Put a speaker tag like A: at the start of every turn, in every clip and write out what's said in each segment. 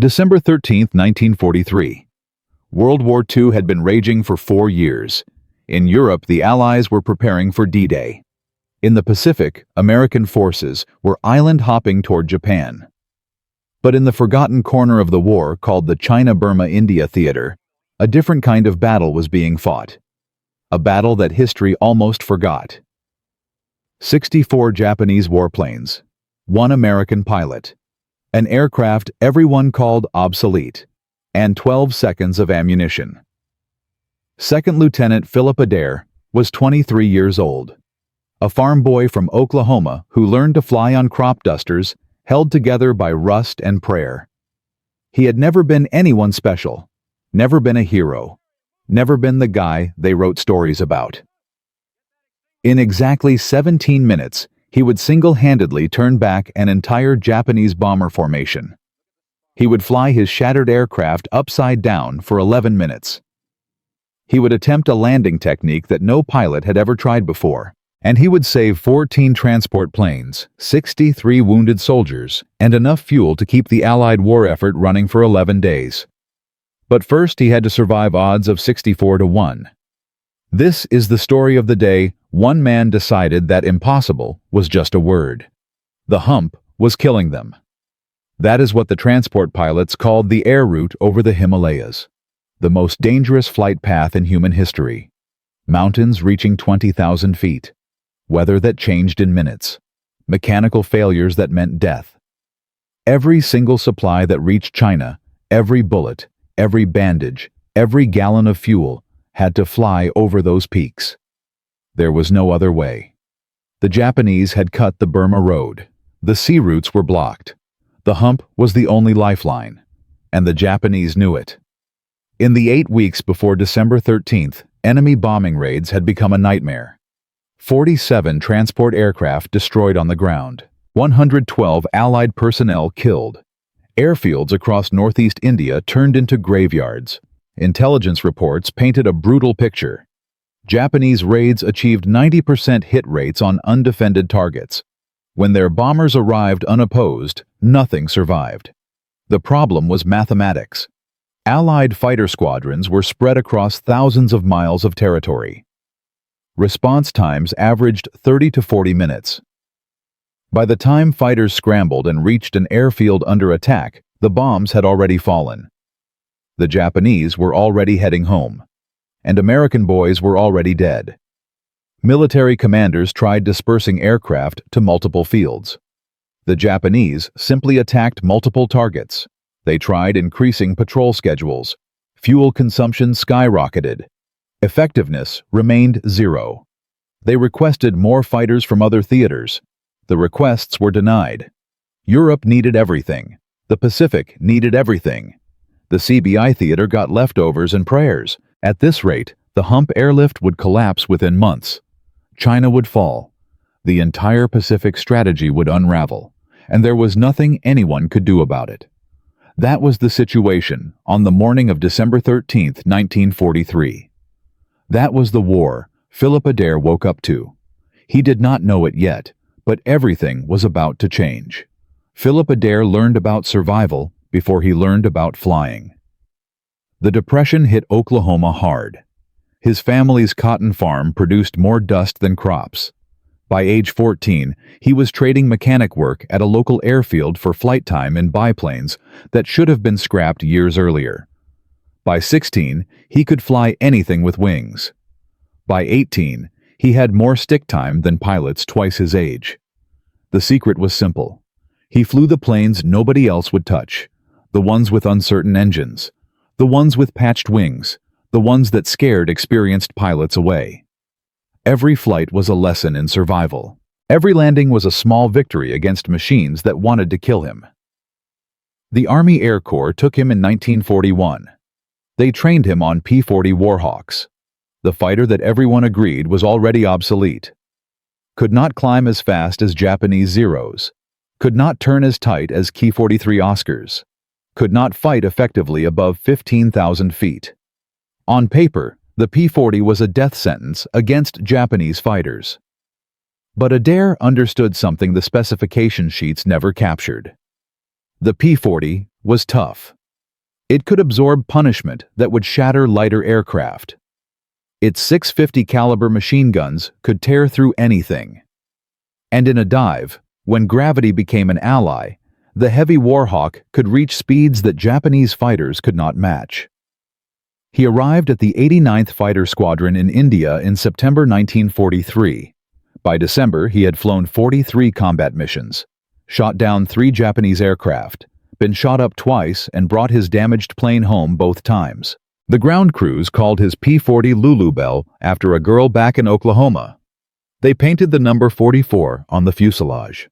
A: December 13, 1943. World War II had been raging for 4 years. In Europe, the Allies were preparing for D-Day. In the Pacific, American forces were island-hopping toward Japan. But in the forgotten corner of the war, called the China-Burma-India Theater, a different kind of battle was being fought. A battle that history almost forgot. 64 Japanese warplanes, 1 American pilot, an aircraft everyone called obsolete, and 12 seconds of ammunition. Second Lieutenant Philip Adair was 23 years old, a farm boy from Oklahoma who learned to fly on crop dusters held together by rust and prayer. He had never been anyone special, never been a hero, never been the guy they wrote stories about. In exactly 17 minutes, he would single-handedly turn back an entire Japanese bomber formation. He would fly his shattered aircraft upside down for 11 minutes. He would attempt a landing technique that no pilot had ever tried before, and he would save 14 transport planes, 63 wounded soldiers, and enough fuel to keep the Allied war effort running for 11 days. But first he had to survive odds of 64-1. This is the story of the day one man decided that impossible was just a word. The hump was killing them. That is what the transport pilots called the air route over the Himalayas, the most dangerous flight path in human history. Mountains reaching 20,000 feet, weather that changed in minutes, mechanical failures that meant death. Every single supply that reached China, every bullet, every bandage, every gallon of fuel had to fly over those peaks. There was no other way. The Japanese had cut the Burma road. The sea routes were blocked. The hump was the only lifeline, and the Japanese knew it. In the 8 weeks before December 13th, enemy bombing raids had become a nightmare. 47 transport aircraft destroyed on the ground, 112 Allied personnel killed. Airfields across northeast India turned into graveyards. Intelligence reports painted a brutal picture. Japanese raids achieved 90% hit rates on undefended targets. When their bombers arrived unopposed, nothing survived. The problem was mathematics. Allied fighter squadrons were spread across thousands of miles of territory. Response times averaged 30 to 40 minutes. By the time fighters scrambled and reached an airfield under attack, the bombs had already fallen. The Japanese were already heading home, and American boys were already dead. Military commanders tried dispersing aircraft to multiple fields. The Japanese simply attacked multiple targets. They tried increasing patrol schedules. Fuel consumption skyrocketed. Effectiveness remained zero. They requested more fighters from other theaters. The requests were denied. Europe needed everything. The Pacific needed everything. The CBI theater got leftovers and prayers. At this rate, the hump airlift would collapse within months. China would fall. The entire Pacific strategy would unravel, and there was nothing anyone could do about it. That was the situation on the morning of December 13th, 1943. That was the war Philip Adair woke up to. He did not know it yet, but everything was about to change. Philip Adair learned about survival before he learned about flying. The Depression hit Oklahoma hard. His family's cotton farm produced more dust than crops. By age 14, he was trading mechanic work at a local airfield for flight time in biplanes that should have been scrapped years earlier. By 16, he could fly anything with wings. By 18, he had more stick time than pilots twice his age. The secret was simple. He flew the planes nobody else would touch, the ones with uncertain engines, the ones with patched wings, the ones that scared experienced pilots away. Every flight was a lesson in survival. Every landing was a small victory against machines that wanted to kill him. The Army Air Corps took him in 1941. They trained him on P-40 Warhawks. The fighter that everyone agreed was already obsolete. Could not climb as fast as Japanese Zeros. Could not turn as tight as Ki-43 Oscars. Could not fight effectively above 15,000 feet. On paper, the P-40 was a death sentence against Japanese fighters. But Adair understood something the specification sheets never captured. The P-40 was tough. It could absorb punishment that would shatter lighter aircraft. Its .650 caliber machine guns could tear through anything. And in a dive, when gravity became an ally, the heavy Warhawk could reach speeds that Japanese fighters could not match. He arrived at the 89th Fighter Squadron in India in September 1943. By December, he had flown 43 combat missions, shot down 3 Japanese aircraft, been shot up twice, and brought his damaged plane home both times. The ground crews called his P-40 Lulu Bell after a girl back in Oklahoma. They painted the number 44 on the fuselage.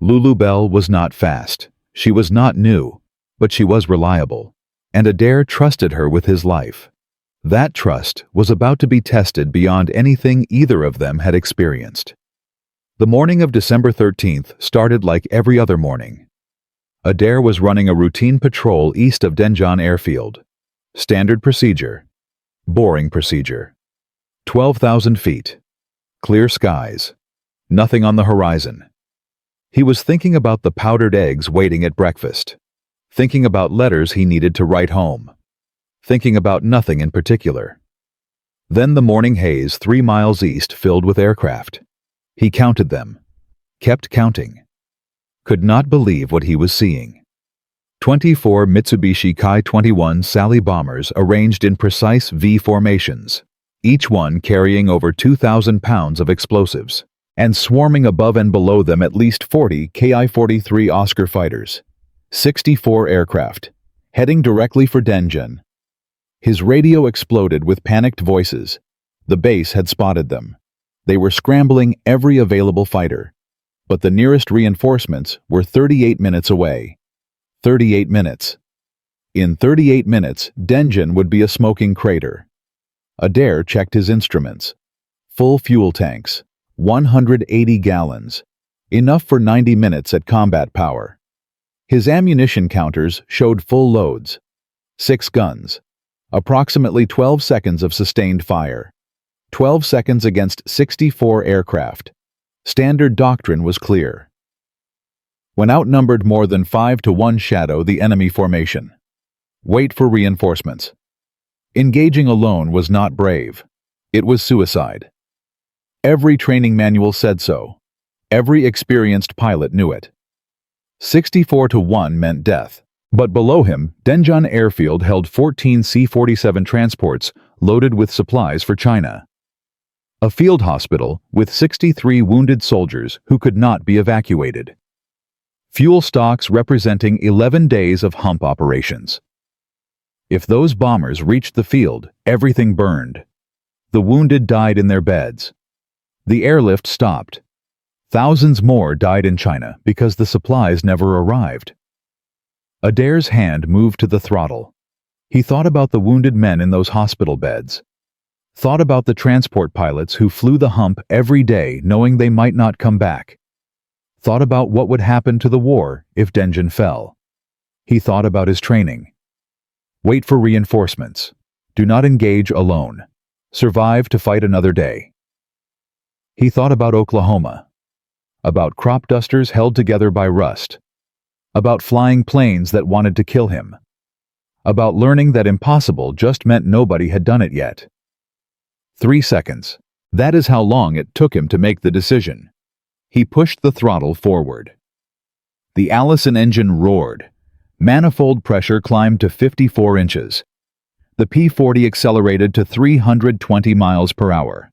A: Lulu Bell was not fast, she was not new, but she was reliable, and Adair trusted her with his life. That trust was about to be tested beyond anything either of them had experienced. The morning of December 13th started like every other morning. Adair was running a routine patrol east of Denjon airfield. Standard procedure. Boring procedure. 12,000 feet. Clear skies. Nothing on the horizon. He was thinking about the powdered eggs waiting at breakfast. Thinking about letters he needed to write home. Thinking about nothing in particular. Then the morning haze 3 miles east filled with aircraft. He counted them. Kept counting. Could not believe what he was seeing. 24 Mitsubishi Ki-21 Sally bombers arranged in precise V formations, each one carrying over 2,000 pounds of explosives, and swarming above and below them at least 40 Ki-43 Oscar fighters. 64 aircraft, heading directly for Denjon. His radio exploded with panicked voices. The base had spotted them. They were scrambling every available fighter. But the nearest reinforcements were 38 minutes away. 38 minutes. In 38 minutes, Denjon would be a smoking crater. Adair checked his instruments. Full fuel tanks. 180 gallons. Enough for 90 minutes at combat power. His ammunition counters showed full loads. 6 guns. Approximately 12 seconds of sustained fire. 12 seconds against 64 aircraft. Standard doctrine was clear. When outnumbered more than 5 to 1, shadow the enemy formation. Wait for reinforcements. Engaging alone was not brave. It was suicide. Every training manual said so. Every experienced pilot knew it. 64 to 1 meant death. But below him, Denjon airfield held 14 C-47 transports loaded with supplies for China. A field hospital with 63 wounded soldiers who could not be evacuated. Fuel stocks representing 11 days of hump operations. If those bombers reached the field, everything burned. The wounded died in their beds. The airlift stopped. Thousands more died in China because the supplies never arrived. Adair's hand moved to the throttle. He thought about the wounded men in those hospital beds. Thought about the transport pilots who flew the hump every day knowing they might not come back. Thought about what would happen to the war if Denjon fell. He thought about his training. Wait for reinforcements. Do not engage alone. Survive to fight another day. He thought about Oklahoma. About crop dusters held together by rust. About flying planes that wanted to kill him. About learning that impossible just meant nobody had done it yet. 3 seconds. That is how long it took him to make the decision. He pushed the throttle forward. The Allison engine roared. Manifold pressure climbed to 54 inches. The P-40 accelerated to 320 miles per hour.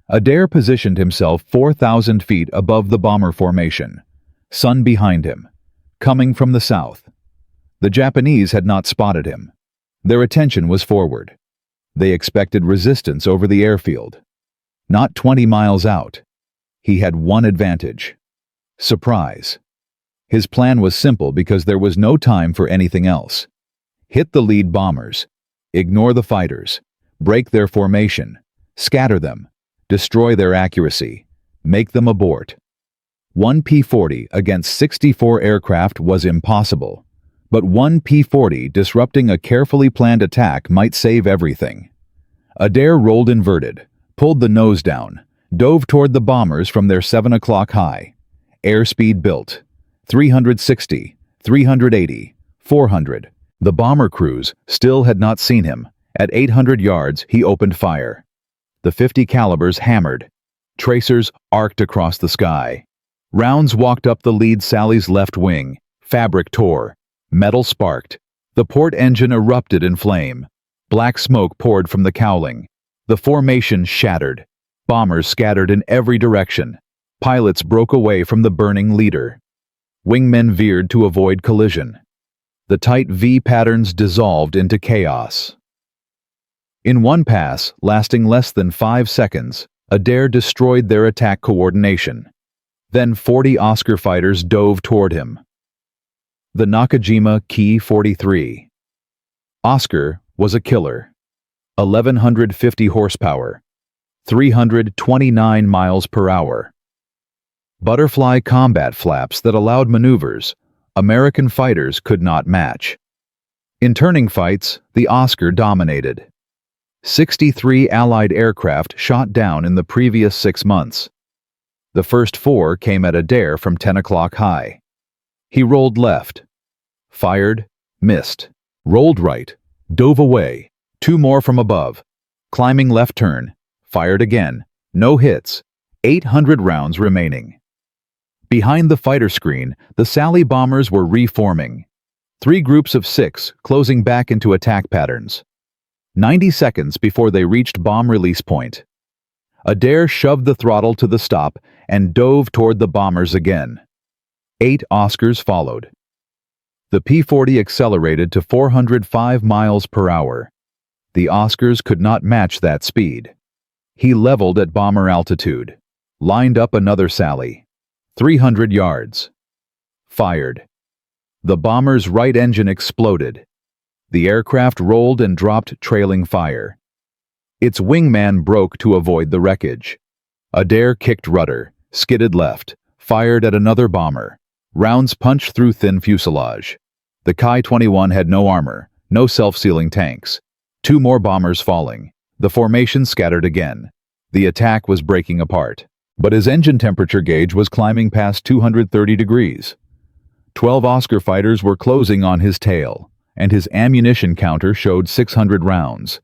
A: Adair positioned himself 4,000 feet above the bomber formation. Sun behind him. Coming from the south. The Japanese had not spotted him. Their attention was forward. They expected resistance over the airfield. Not 20 miles out. He had one advantage. Surprise. His plan was simple because there was no time for anything else. Hit the lead bombers. Ignore the fighters. Break their formation. Scatter them. Destroy their accuracy. Make them abort. One P-40 against 64 aircraft was impossible, but one P-40 disrupting a carefully planned attack might save everything. Adair rolled inverted, pulled the nose down, dove toward the bombers from their 7 o'clock high. Airspeed built. 360, 380, 400. The bomber crews still had not seen him. At 800 yards, he opened fire. The 50 calibers hammered. Tracers arced across the sky. Rounds walked up the lead Sally's left wing. Fabric tore. Metal sparked. The port engine erupted in flame. Black smoke poured from the cowling. The formation shattered. Bombers scattered in every direction. Pilots broke away from the burning leader. Wingmen veered to avoid collision. The tight V patterns dissolved into chaos. In one pass, lasting less than 5 seconds, Adair destroyed their attack coordination. Then 40 Oscar fighters dove toward him. The Nakajima Ki-43. Oscar was a killer. 1,150 horsepower. 329 miles per hour. Butterfly combat flaps that allowed maneuvers American fighters could not match. In turning fights, the Oscar dominated. 63 Allied aircraft shot down in the previous 6 months. The first 4 came at Adair from 10 o'clock high. He rolled left. Fired, missed. Rolled right, dove away. 2 more from above. Climbing left turn. Fired again. No hits. 800 rounds remaining. Behind the fighter screen, the Sally bombers were reforming. 3 groups of 6 closing back into attack patterns. 90 seconds before they reached bomb release point. Adair shoved the throttle to the stop and dove toward the bombers again. 8 Oscars followed. The P-40 accelerated to 405 miles per hour. The Oscars could not match that speed. He leveled at bomber altitude. Lined up another Sally. 300 yards. Fired. The bomber's right engine exploded. The aircraft rolled and dropped trailing fire. Its wingman broke to avoid the wreckage. Adair kicked rudder, skidded left, fired at another bomber. Rounds punched through thin fuselage. The Ki-21 had no armor, no self-sealing tanks. 2 more bombers falling. The formation scattered again. The attack was breaking apart. But his engine temperature gauge was climbing past 230 degrees. 12 Oscar fighters were closing on his tail, and his ammunition counter showed 600 rounds.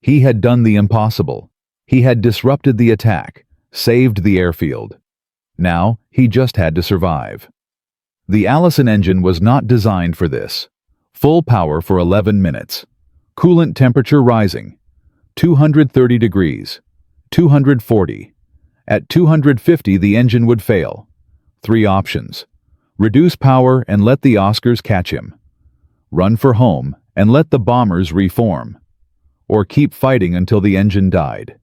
A: He had done the impossible. He had disrupted the attack, saved the airfield. Now, he just had to survive. The Allison engine was not designed for this. Full power for 11 minutes. Coolant temperature rising. 230 degrees. 240. At 250, the engine would fail. 3 options. Reduce power and let the Oscars catch him. Run for home and let the bombers reform. Or keep fighting until the engine died.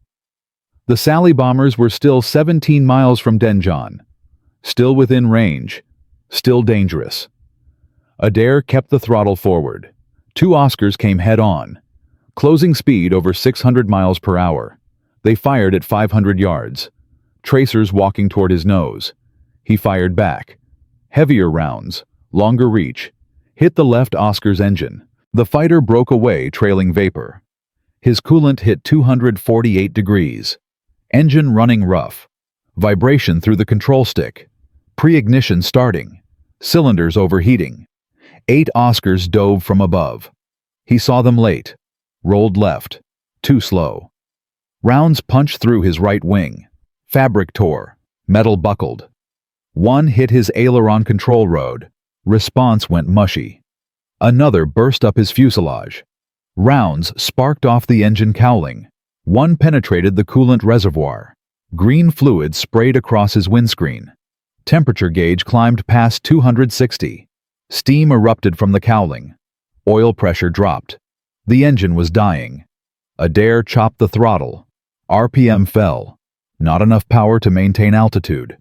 A: The Sally bombers were still 17 miles from Denjon. Still within range. Still dangerous. Adair kept the throttle forward. 2 Oscars came head-on. Closing speed over 600 miles per hour. They fired at 500 yards. Tracers walking toward his nose. He fired back. Heavier rounds, longer reach, hit the left Oscar's engine. The fighter broke away, trailing vapor. His coolant hit 248 degrees. Engine running rough. Vibration through the control stick. Pre-ignition starting. Cylinders overheating. 8 Oscars dove from above. He saw them late. Rolled left. Too slow. Rounds punched through his right wing. Fabric tore. Metal buckled. 1 hit his aileron control rod. Response went mushy. Another burst up his fuselage. Rounds sparked off the engine cowling. 1 penetrated the coolant reservoir. Green fluid sprayed across his windscreen. Temperature gauge climbed past 260. Steam erupted from the cowling. Oil pressure dropped. The engine was dying. Adair chopped the throttle. RPM fell. Not enough power to maintain altitude.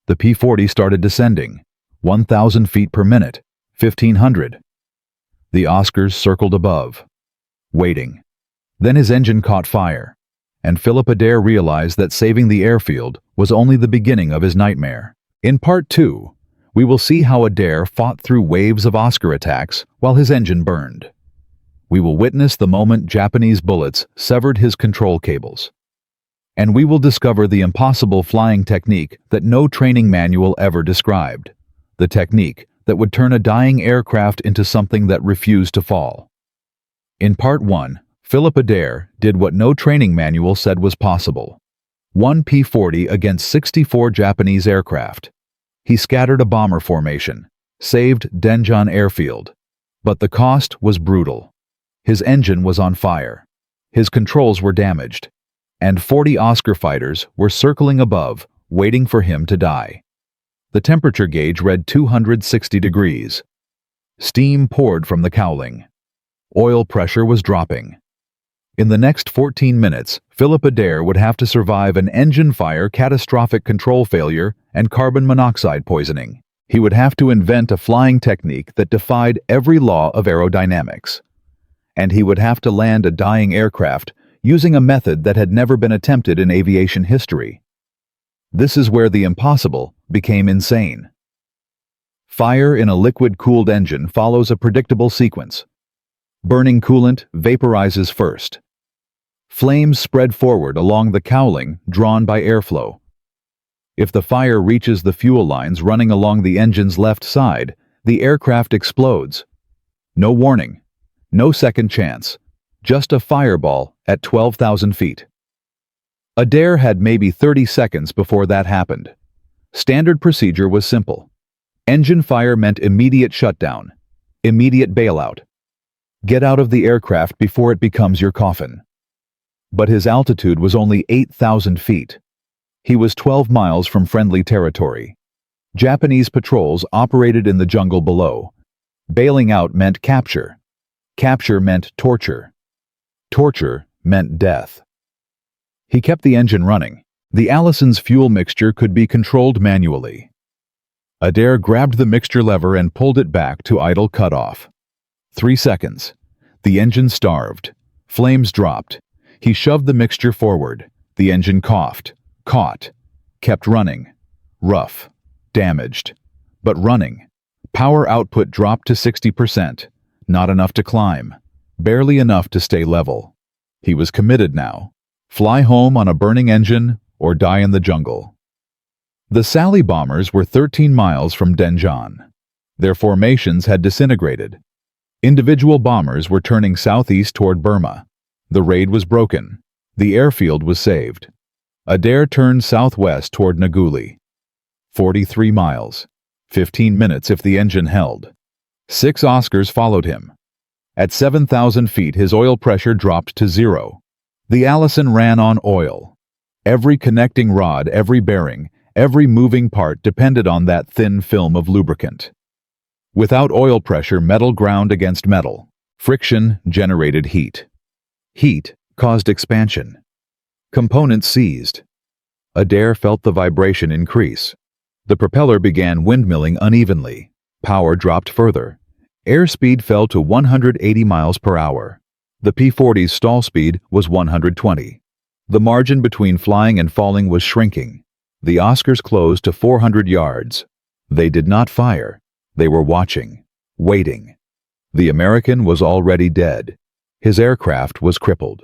A: The P-40 started descending. 1,000 feet per minute. 1,500. The Oscars circled above. Waiting. Then his engine caught fire, and Philip Adair realized that saving the airfield was only the beginning of his nightmare. In Part 2, we will see how Adair fought through waves of Oscar attacks while his engine burned. We will witness the moment Japanese bullets severed his control cables. And we will discover the impossible flying technique that no training manual ever described. The technique that would turn a dying aircraft into something that refused to fall. In Part 1, Philip Adair did what no training manual said was possible. 1 P-40 against 64 Japanese aircraft. He scattered a bomber formation, saved Denjon airfield. But the cost was brutal. His engine was on fire. His controls were damaged. And 40 Oscar fighters were circling above, waiting for him to die. The temperature gauge read 260 degrees. Steam poured from the cowling. Oil pressure was dropping. In the next 14 minutes, Philip Adair would have to survive an engine fire, catastrophic control failure, and carbon monoxide poisoning. He would have to invent a flying technique that defied every law of aerodynamics. And he would have to land a dying aircraft using a method that had never been attempted in aviation history. This is where the impossible became insane. Fire in a liquid-cooled engine follows a predictable sequence. Burning coolant vaporizes first. Flames spread forward along the cowling drawn by airflow. If the fire reaches the fuel lines running along the engine's left side, the aircraft explodes. No warning, no second chance, just a fireball at 12,000 feet. Adair had maybe 30 seconds before that happened. Standard procedure was simple. Engine fire meant immediate shutdown, immediate bailout. Get out of the aircraft before it becomes your coffin. But his altitude was only 8,000 feet. He was 12 miles from friendly territory. Japanese patrols operated in the jungle below. Bailing out meant capture. Capture meant torture. Torture meant death. He kept the engine running. The Allison's fuel mixture could be controlled manually. Adair grabbed the mixture lever and pulled it back to idle cutoff. 3 seconds. The engine starved. Flames dropped. He shoved the mixture forward. The engine coughed, caught, kept running. Rough, damaged, but running. Power output dropped to 60%. Not enough to climb. Barely enough to stay level. He was committed now. Fly home on a burning engine or die in the jungle. The Sally bombers were 13 miles from Denjon. Their formations had disintegrated. Individual bombers were turning southeast toward Burma. The raid was broken. The airfield was saved. Adair turned southwest toward Nguli. 43 miles. 15 minutes if the engine held. 6 Oscars followed him. At 7,000 feet, his oil pressure dropped to 0. The Allison ran on oil. Every connecting rod, every bearing, every moving part depended on that thin film of lubricant. Without oil pressure, metal ground against metal. Friction generated heat. Heat caused expansion. Components seized. Adair felt the vibration increase. The propeller began windmilling unevenly. Power dropped further. Airspeed fell to 180 miles per hour. The P-40's stall speed was 120. The margin between flying and falling was shrinking. The Oscars closed to 400 yards. They did not fire. They were watching, waiting. The American was already dead. His aircraft was crippled.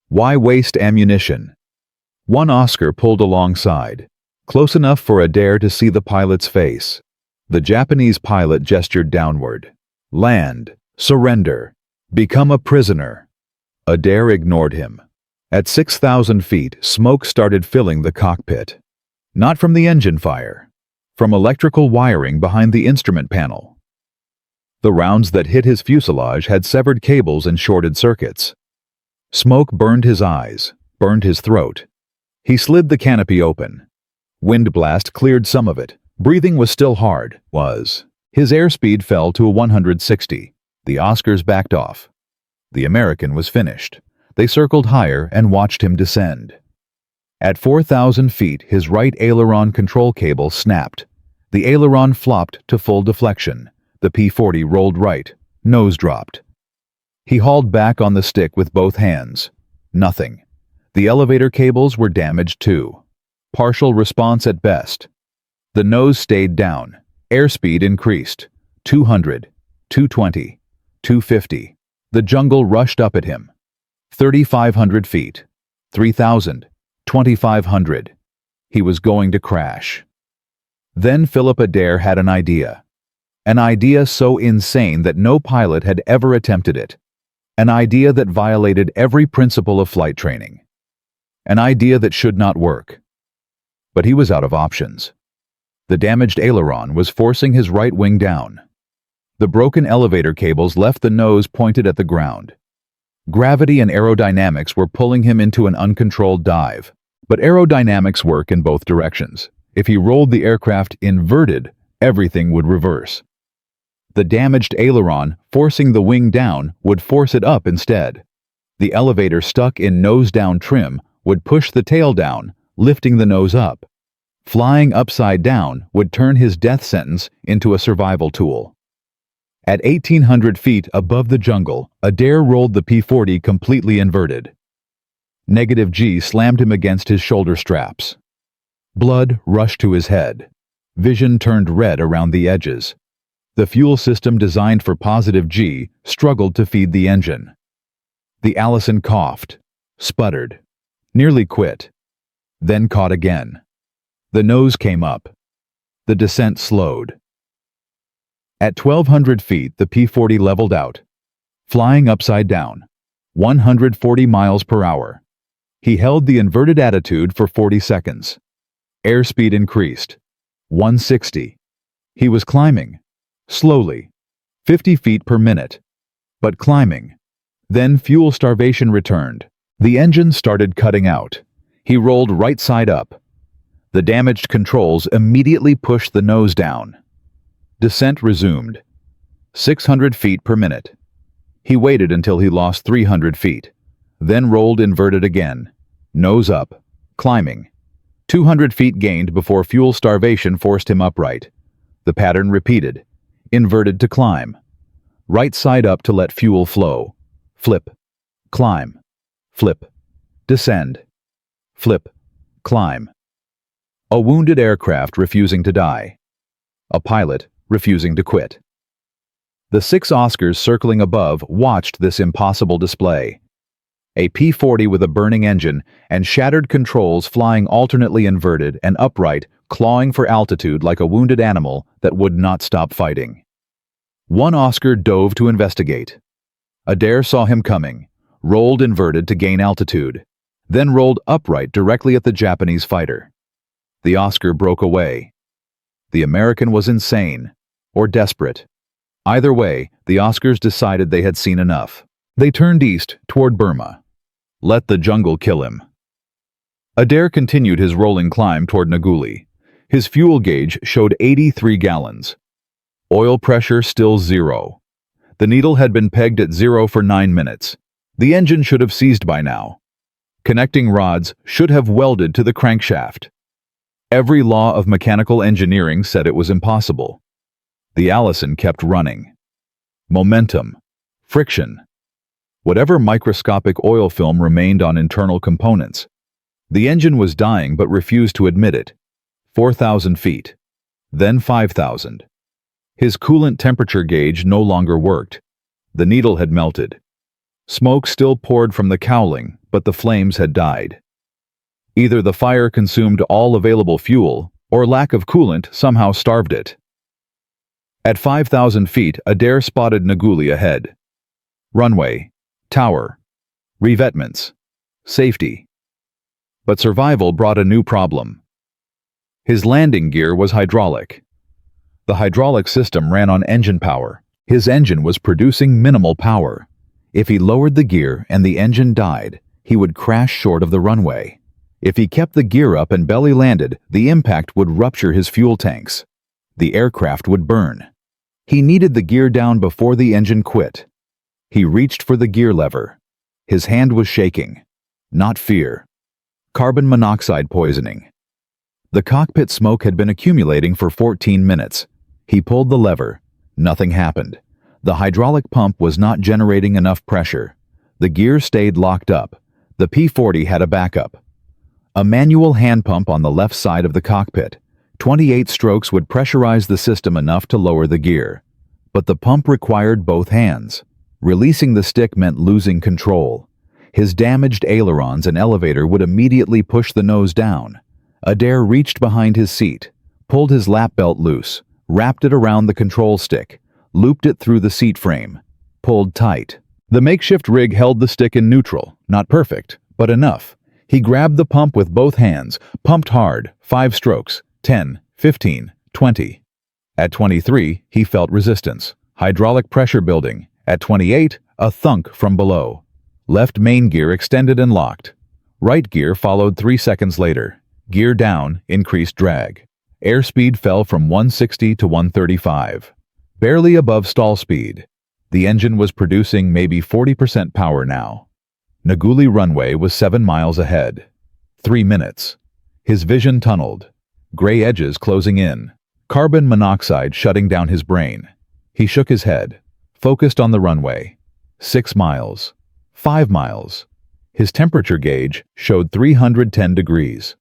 A: Why waste ammunition? 1 Oscar pulled alongside, close enough for Adair to see the pilot's face. The Japanese pilot gestured downward. Land, surrender, become a prisoner. Adair ignored him. At 6,000 feet, smoke started filling the cockpit. Not from the engine fire, from electrical wiring behind the instrument panel. The rounds that hit his fuselage had severed cables and shorted circuits. Smoke burned his eyes, burned his throat. He slid the canopy open. Wind blast cleared some of it. Breathing was still hard, His airspeed fell to 160. The Oscars backed off. The American was finished. They circled higher and watched him descend. At 4,000 feet, his right aileron control cable snapped. The aileron flopped to full deflection. The P-40 rolled right. Nose dropped. He hauled back on the stick with both hands. Nothing. The elevator cables were damaged too. Partial response at best. The nose stayed down. Airspeed increased. 200, 220, 250. The jungle rushed up at him. 3,500 feet. 3,000. 2,500. He was going to crash. Then Philip Adair had an idea. An idea so insane that no pilot had ever attempted it. An idea that violated every principle of flight training. An idea that should not work. But he was out of options. The damaged aileron was forcing his right wing down. The broken elevator cables left the nose pointed at the ground. Gravity and aerodynamics were pulling him into an uncontrolled dive. But aerodynamics work in both directions. If he rolled the aircraft inverted, everything would reverse. The damaged aileron, forcing the wing down, would force it up instead. The elevator stuck in nose-down trim would push the tail down, lifting the nose up. Flying upside down would turn his death sentence into a survival tool. At 1,800 feet above the jungle, Adair rolled the P-40 completely inverted. Negative G slammed him against his shoulder straps. Blood rushed to his head. Vision turned red around the edges. The fuel system designed for positive G struggled to feed the engine. The Allison coughed, sputtered, nearly quit, then caught again. The nose came up. The descent slowed. At 1,200 feet, the P-40 leveled out, flying upside down, 140 miles per hour. He held the inverted attitude for 40 seconds. Airspeed increased, 160. He was climbing. Slowly, 50 feet per minute, but climbing. Then fuel starvation returned. The engine started cutting out. He rolled right side up. The damaged controls immediately pushed the nose down. Descent resumed. 600 feet per minute. He waited until he lost 300 feet, then rolled inverted again. Nose up, climbing. 200 feet gained before fuel starvation forced him upright. The pattern repeated. Inverted to climb. Right side up to let fuel flow. Flip. Climb. Flip. Descend. Flip. Climb. A wounded aircraft refusing to die. A pilot refusing to quit. The 6 Oscars circling above watched this impossible display. A P-40 with a burning engine and shattered controls flying alternately inverted and upright, clawing for altitude like a wounded animal that would not stop fighting. One Oscar dove to investigate. Adair saw him coming, rolled inverted to gain altitude, then rolled upright directly at the Japanese fighter. The Oscar broke away. The American was insane, or desperate. Either way, the Oscars decided they had seen enough. They turned east, toward Burma. Let the jungle kill him. Adair continued his rolling climb toward Nguli. His fuel gauge showed 83 gallons. Oil pressure still 0. The needle had been pegged at 0 for 9 minutes. The engine should have seized by now. Connecting rods should have welded to the crankshaft. Every law of mechanical engineering said it was impossible. The Allison kept running. Momentum. Friction. Whatever microscopic oil film remained on internal components. The engine was dying but refused to admit it. 4,000 feet. Then 5,000. His coolant temperature gauge no longer worked. The needle had melted. Smoke still poured from the cowling, but the flames had died. Either the fire consumed all available fuel, or lack of coolant somehow starved it. At 5,000 feet, Adair spotted Nguli ahead. Runway, tower, revetments, safety. But survival brought a new problem. His landing gear was hydraulic. The hydraulic system ran on engine power. His engine was producing minimal power. If he lowered the gear and the engine died, he would crash short of the runway. If he kept the gear up and belly landed, the impact would rupture his fuel tanks. The aircraft would burn. He needed the gear down before the engine quit. He reached for the gear lever. His hand was shaking. Not fear. Carbon monoxide poisoning. The cockpit smoke had been accumulating for 14 minutes. He pulled the lever. Nothing happened. The hydraulic pump was not generating enough pressure. The gear stayed locked up. The P-40 had a backup. A manual hand pump on the left side of the cockpit. 28 strokes would pressurize the system enough to lower the gear. But the pump required both hands. Releasing the stick meant losing control. His damaged ailerons and elevator would immediately push the nose down. Adair reached behind his seat, pulled his lap belt loose, wrapped it around the control stick, looped it through the seat frame, pulled tight. The makeshift rig held the stick in neutral, not perfect, but enough. He grabbed the pump with both hands, pumped hard, 5 strokes, 10, 15, 20. At 23, he felt resistance, hydraulic pressure building. At 28, a thunk from below. Left main gear extended and locked. Right gear followed 3 seconds later. Gear down, increased drag. Airspeed fell from 160 to 135. Barely above stall speed. The engine was producing maybe 40% power now. Nguli runway was 7 miles ahead. 3 minutes. His vision tunneled. Gray edges closing in. Carbon monoxide shutting down his brain. He shook his head. Focused on the runway. 6 miles. 5 miles. His temperature gauge showed 310 degrees.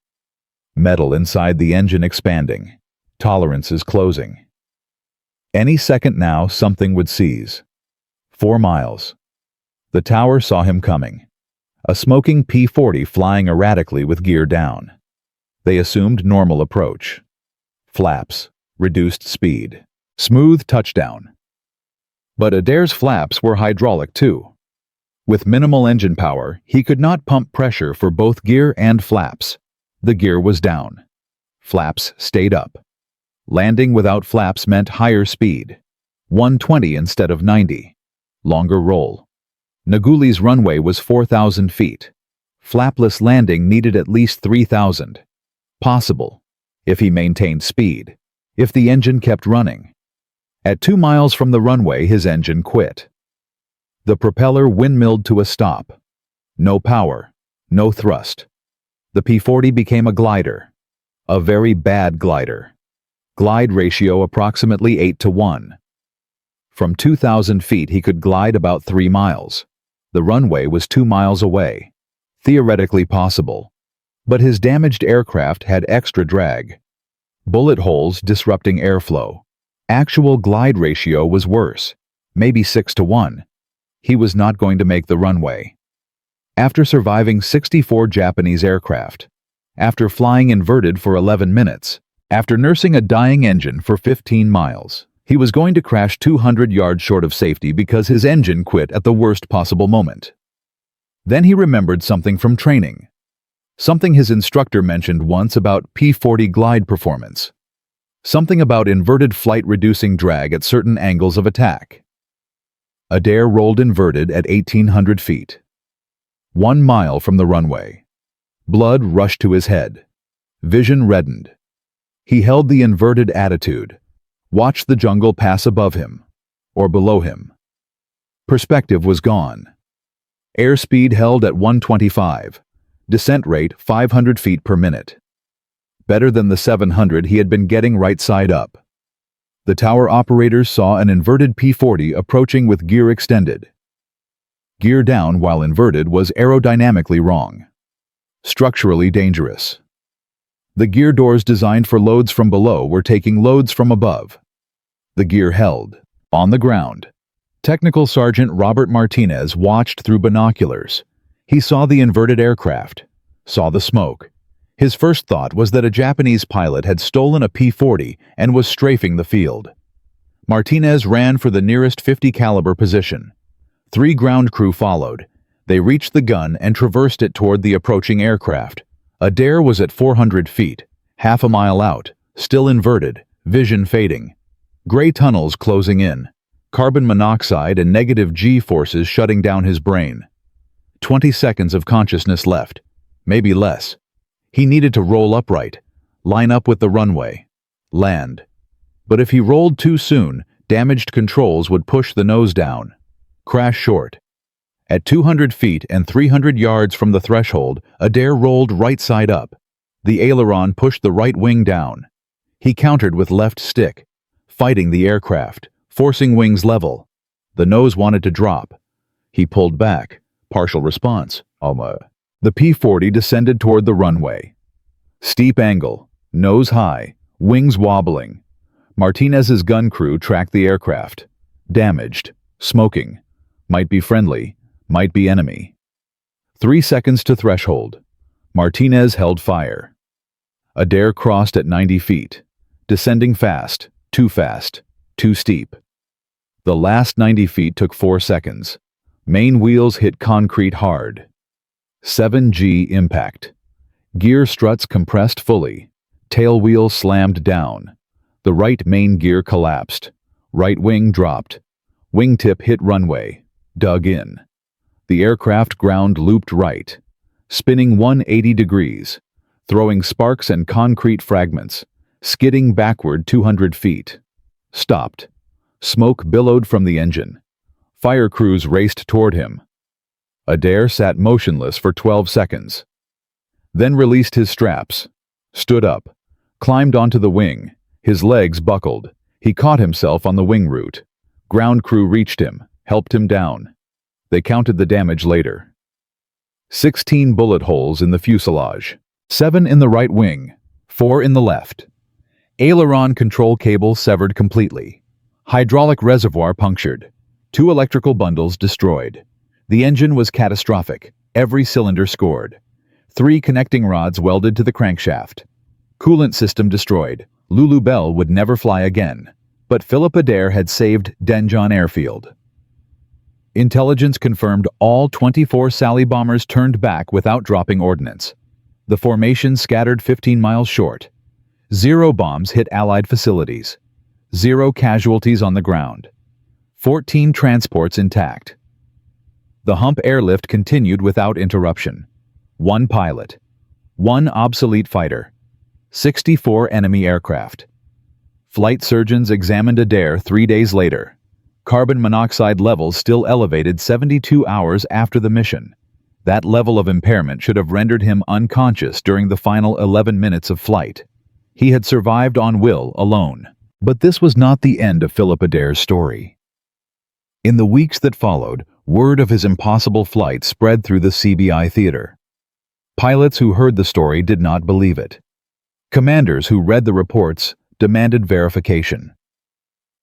A: Metal inside the engine expanding. Tolerances closing. Any second now something would seize. 4 miles. The tower saw him coming. A smoking P-40 flying erratically with gear down. They assumed normal approach. Flaps. Reduced speed. Smooth touchdown. But Adair's flaps were hydraulic too. With minimal engine power, he could not pump pressure for both gear and flaps. The gear was down. Flaps stayed up. Landing without flaps meant higher speed. 120 instead of 90. Longer roll. Nguli's runway was 4,000 feet. Flapless landing needed at least 3,000. Possible, if he maintained speed, if the engine kept running. At 2 miles from the runway, his engine quit. The propeller windmilled to a stop. No power, no thrust. The P-40 became a glider. A very bad glider. Glide ratio approximately 8-to-1. From 2,000 feet he could glide about 3 miles. The runway was 2 miles away. Theoretically possible. But his damaged aircraft had extra drag. Bullet holes disrupting airflow. Actual glide ratio was worse, maybe 6-to-1. He was not going to make the runway. After surviving 64 Japanese aircraft, after flying inverted for 11 minutes, after nursing a dying engine for 15 miles, he was going to crash 200 yards short of safety because his engine quit at the worst possible moment. Then he remembered something from training. Something his instructor mentioned once about P-40 glide performance. Something about inverted flight reducing drag at certain angles of attack. Adair rolled inverted at 1,800 feet. 1 mile from the runway. Blood rushed to his head. Vision reddened. He held the inverted attitude. Watched the jungle pass above him, or below him. Perspective was gone. Airspeed held at 125. Descent rate 500 feet per minute. Better than the 700 he had been getting right side up. The tower operators saw an inverted P-40 approaching with gear extended. Gear down while inverted was aerodynamically wrong. Structurally dangerous. The gear doors designed for loads from below were taking loads from above. The gear held. On the ground. Technical Sergeant Robert Martinez watched through binoculars. He saw the inverted aircraft. Saw the smoke. His first thought was that a Japanese pilot had stolen a P-40 and was strafing the field. Martinez ran for the nearest 50 caliber position. 3 ground crew followed. They reached the gun and traversed it toward the approaching aircraft. Adair was at 400 feet, half a mile out, still inverted, vision fading. Gray tunnels closing in. Carbon monoxide and negative G forces shutting down his brain. 20 seconds of consciousness left, maybe less. He needed to roll upright, line up with the runway, land. But if he rolled too soon, damaged controls would push the nose down. Crash short. At 200 feet and 300 yards from the threshold, Adair rolled right side up. The aileron pushed the right wing down. He countered with left stick, fighting the aircraft, forcing wings level. The nose wanted to drop. He pulled back. Partial response. The P-40 descended toward the runway. Steep angle, nose high, wings wobbling. Martinez's gun crew tracked the aircraft. Damaged, smoking. Might be friendly, might be enemy. 3 seconds to threshold. Martinez held fire. Adair crossed at 90 feet. Descending fast, Too fast. Too steep. The last 90 feet took 4 seconds. Main wheels hit concrete hard. 7G impact. Gear struts compressed fully. Tail wheel slammed down. The right main gear collapsed. Right wing dropped. Wingtip hit runway. Dug in. The aircraft ground looped right, spinning 180 degrees, throwing sparks and concrete fragments, skidding backward 200 feet. Stopped. Smoke billowed from the engine. Fire crews raced toward him. Adair sat motionless for 12 seconds. Then released his straps, stood up, climbed onto the wing. His legs buckled. He caught himself on the wing root. Ground crew reached him, helped him down. They counted the damage later. 16 bullet holes in the fuselage. 7 in the right wing, 4 in the left. Aileron control cable severed completely. Hydraulic reservoir punctured. 2 electrical bundles destroyed. The engine was catastrophic. Every cylinder scored. 3 connecting rods welded to the crankshaft. Coolant system destroyed. Lulu Bell would never fly again. But Philip Adair had saved Denjon Airfield. Intelligence confirmed all 24 Sally bombers turned back without dropping ordnance. The formation scattered 15 miles short. 0 bombs hit Allied facilities. 0 casualties on the ground. 14 transports intact. The hump airlift continued without interruption. 1 pilot. 1 obsolete fighter. 64 enemy aircraft. Flight surgeons examined Adair 3 days later. Carbon monoxide levels still elevated 72 hours after the mission. That level of impairment should have rendered him unconscious during the final 11 minutes of flight. He had survived on will alone. But this was not the end of Philip Adair's story. In the weeks that followed, word of his impossible flight spread through the CBI theater. Pilots who heard the story did not believe it. Commanders who read the reports demanded verification.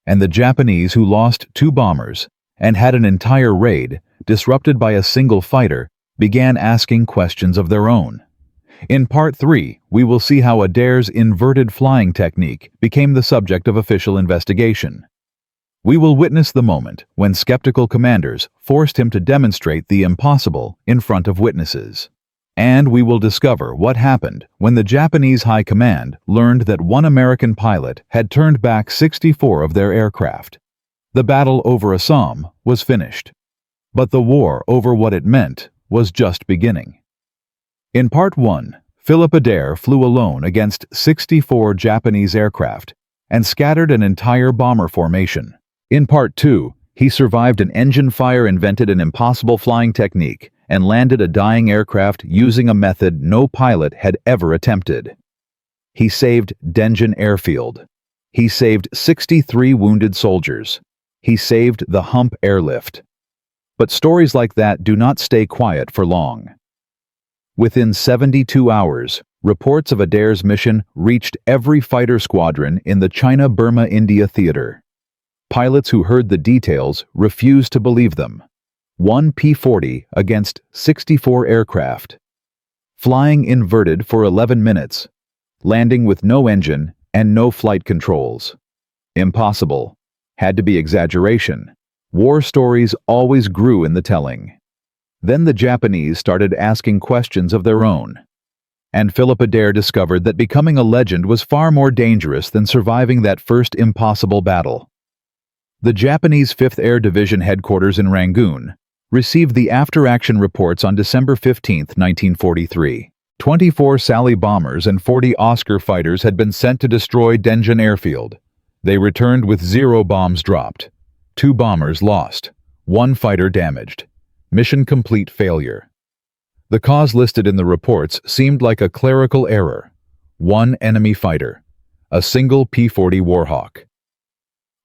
A: And the Japanese who lost 2 bombers and had an entire raid disrupted by a single fighter began asking questions of their own. In Part 3, we will see how Adair's inverted flying technique became the subject of official investigation. We will witness the moment when skeptical commanders forced him to demonstrate the impossible in front of witnesses. And we will discover what happened when the Japanese High Command learned that 1 American pilot had turned back 64 of their aircraft. The battle over Assam was finished. But the war over what it meant was just beginning. In Part 1, Philip Adair flew alone against 64 Japanese aircraft and scattered an entire bomber formation. In Part 2, he survived an engine fire, invented an impossible flying technique, and landed a dying aircraft using a method no pilot had ever attempted. He saved Denjon Airfield. He saved 63 wounded soldiers. He saved the hump airlift. But stories like that do not stay quiet for long. Within 72 hours, reports of Adair's mission reached every fighter squadron in the China-Burma-India theater. Pilots who heard the details refused to believe them. 1 P-40 against 64 aircraft. Flying inverted for 11 minutes. Landing with no engine and no flight controls. Impossible. Had to be exaggeration. War stories always grew in the telling. Then the Japanese started asking questions of their own. And Philip Adair discovered that becoming a legend was far more dangerous than surviving that first impossible battle. The Japanese 5th Air Division headquarters in Rangoon received the after-action reports on December 15, 1943. 24 Sally bombers and 40 Oscar fighters had been sent to destroy Denjon Airfield. They returned with 0 bombs dropped. 2 bombers lost. 1 fighter damaged. Mission complete failure. The cause listed in the reports seemed like a clerical error. 1 enemy fighter. A single P-40 Warhawk.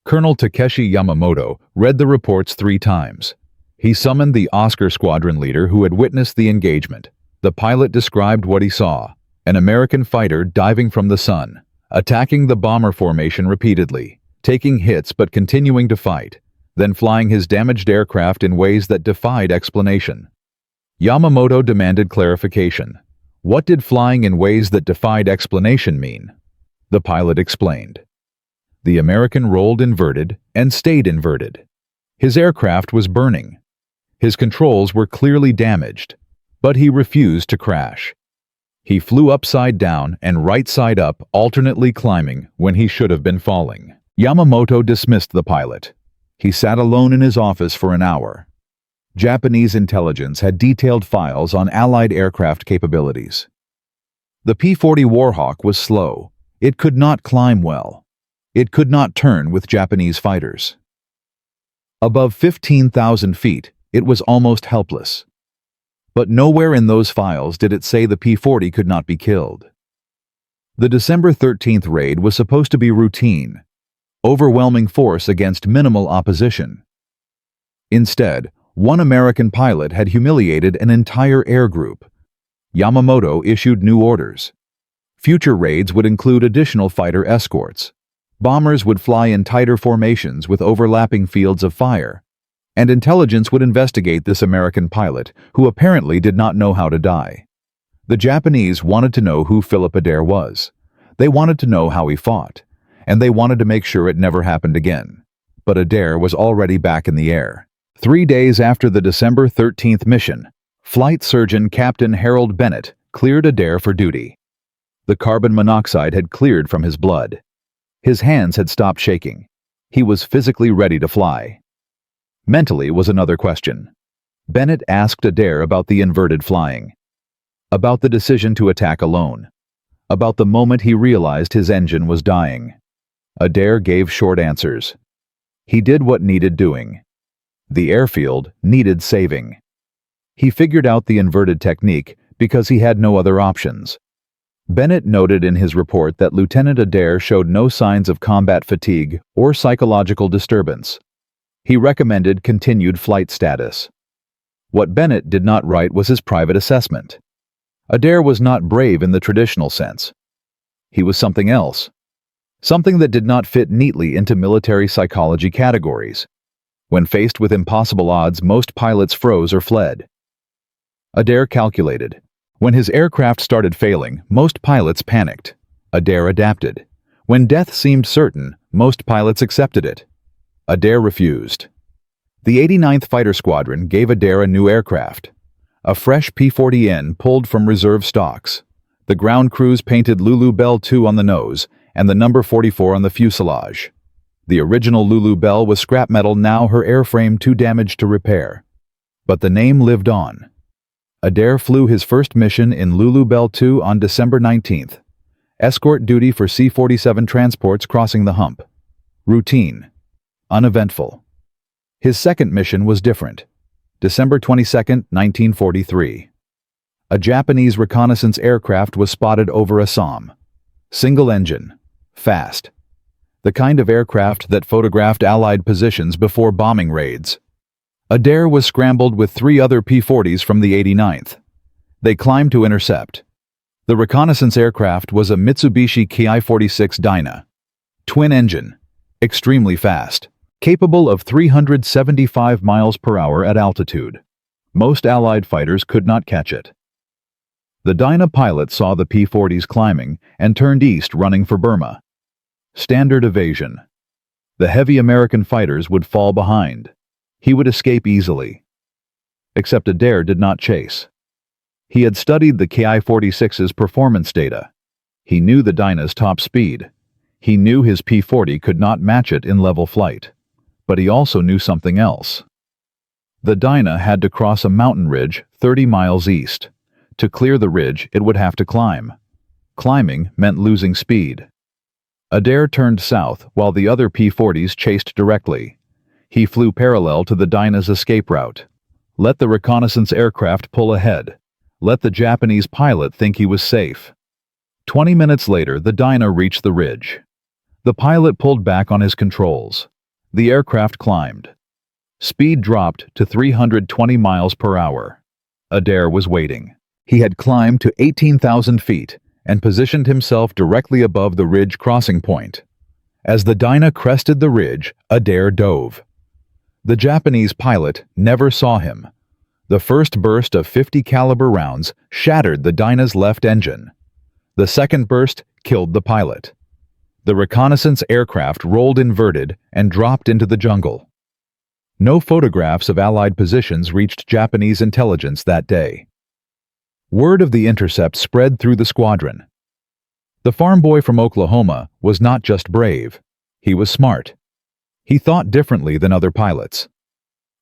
A: Colonel Takeshi Yamamoto read the reports 3 times. He summoned the Oscar squadron leader who had witnessed the engagement. The pilot described what he saw: an American fighter diving from the sun, attacking the bomber formation repeatedly, taking hits but continuing to fight, then flying his damaged aircraft in ways that defied explanation. Yamamoto demanded clarification. What did flying in ways that defied explanation mean? The pilot explained. The American rolled inverted and stayed inverted. His aircraft was burning. His controls were clearly damaged, but he refused to crash. He flew upside down and right side up, alternately climbing when he should have been falling. Yamamoto dismissed the pilot. He sat alone in his office for an hour. Japanese intelligence had detailed files on Allied aircraft capabilities. The P-40 Warhawk was slow. It could not climb well. It could not turn with Japanese fighters. Above 15,000 feet, it was almost helpless. But nowhere in those files did it say the P-40 could not be killed. The December 13th raid was supposed to be routine, overwhelming force against minimal opposition. Instead, one American pilot had humiliated an entire air group. Yamamoto issued new orders. Future raids would include additional fighter escorts. Bombers would fly in tighter formations with overlapping fields of fire, and intelligence would investigate this American pilot, who apparently did not know how to die. The Japanese wanted to know who Philip Adair was. They wanted to know how he fought, and they wanted to make sure it never happened again. But Adair was already back in the air. 3 days after the December 13th mission, Flight Surgeon Captain Harold Bennett cleared Adair for duty. The carbon monoxide had cleared from his blood. His hands had stopped shaking. He was physically ready to fly. Mentally was another question. Bennett asked Adair about the inverted flying, about the decision to attack alone, about the moment he realized his engine was dying. Adair gave short answers. He did what needed doing. The airfield needed saving. He figured out the inverted technique because he had no other options. Bennett noted in his report that Lieutenant Adair showed no signs of combat fatigue or psychological disturbance. He recommended continued flight status. What Bennett did not write was his private assessment. Adair was not brave in the traditional sense. He was something else. Something that did not fit neatly into military psychology categories. When faced with impossible odds, most pilots froze or fled. Adair calculated. When his aircraft started failing, most pilots panicked. Adair adapted. When death seemed certain, most pilots accepted it. Adair refused. The 89th Fighter Squadron gave Adair a new aircraft. A fresh P-40N pulled from reserve stocks. The ground crews painted Lulu Bell 2 on the nose and the number 44 on the fuselage. The original Lulu Bell was scrap metal, now her airframe too damaged to repair. But the name lived on. Adair flew his first mission in Lulu Bell 2 on December 19th. Escort duty for C-47 transports crossing the hump. Routine. Uneventful. His second mission was different. December 22, 1943. A Japanese reconnaissance aircraft was spotted over Assam. Single engine. Fast. The kind of aircraft that photographed Allied positions before bombing raids. Adair was scrambled with 3 other P-40s from the 89th. They climbed to intercept. The reconnaissance aircraft was a Mitsubishi Ki-46 Dyna. Twin engine. Extremely fast. Capable of 375 miles per hour at altitude. Most Allied fighters could not catch it. The Dyna pilot saw the P-40s climbing and turned east, running for Burma. Standard evasion. The heavy American fighters would fall behind. He would escape easily. Except Adair did not chase. He had studied the Ki-46's performance data. He knew the Dyna's top speed. He knew his P-40 could not match it in level flight. But he also knew something else. The Dyna had to cross a mountain ridge 30 miles east. To clear the ridge, it would have to climb. Climbing meant losing speed. Adair turned south while the other P-40s chased directly. He flew parallel to the Dyna's escape route. Let the reconnaissance aircraft pull ahead. Let the Japanese pilot think he was safe. 20 minutes later, the Dyna reached the ridge. The pilot pulled back on his controls. The aircraft climbed. Speed dropped to 320 miles per hour. Adair was waiting. He had climbed to 18,000 feet and positioned himself directly above the ridge crossing point. As the Dyna crested the ridge, Adair dove. The Japanese pilot never saw him. The first burst of 50 caliber rounds shattered the Dyna's left engine. The second burst killed the pilot. The reconnaissance aircraft rolled inverted and dropped into the jungle. No photographs of Allied positions reached Japanese intelligence that day. Word of the intercept spread through the squadron. The farm boy from Oklahoma was not just brave, he was smart. He thought differently than other pilots.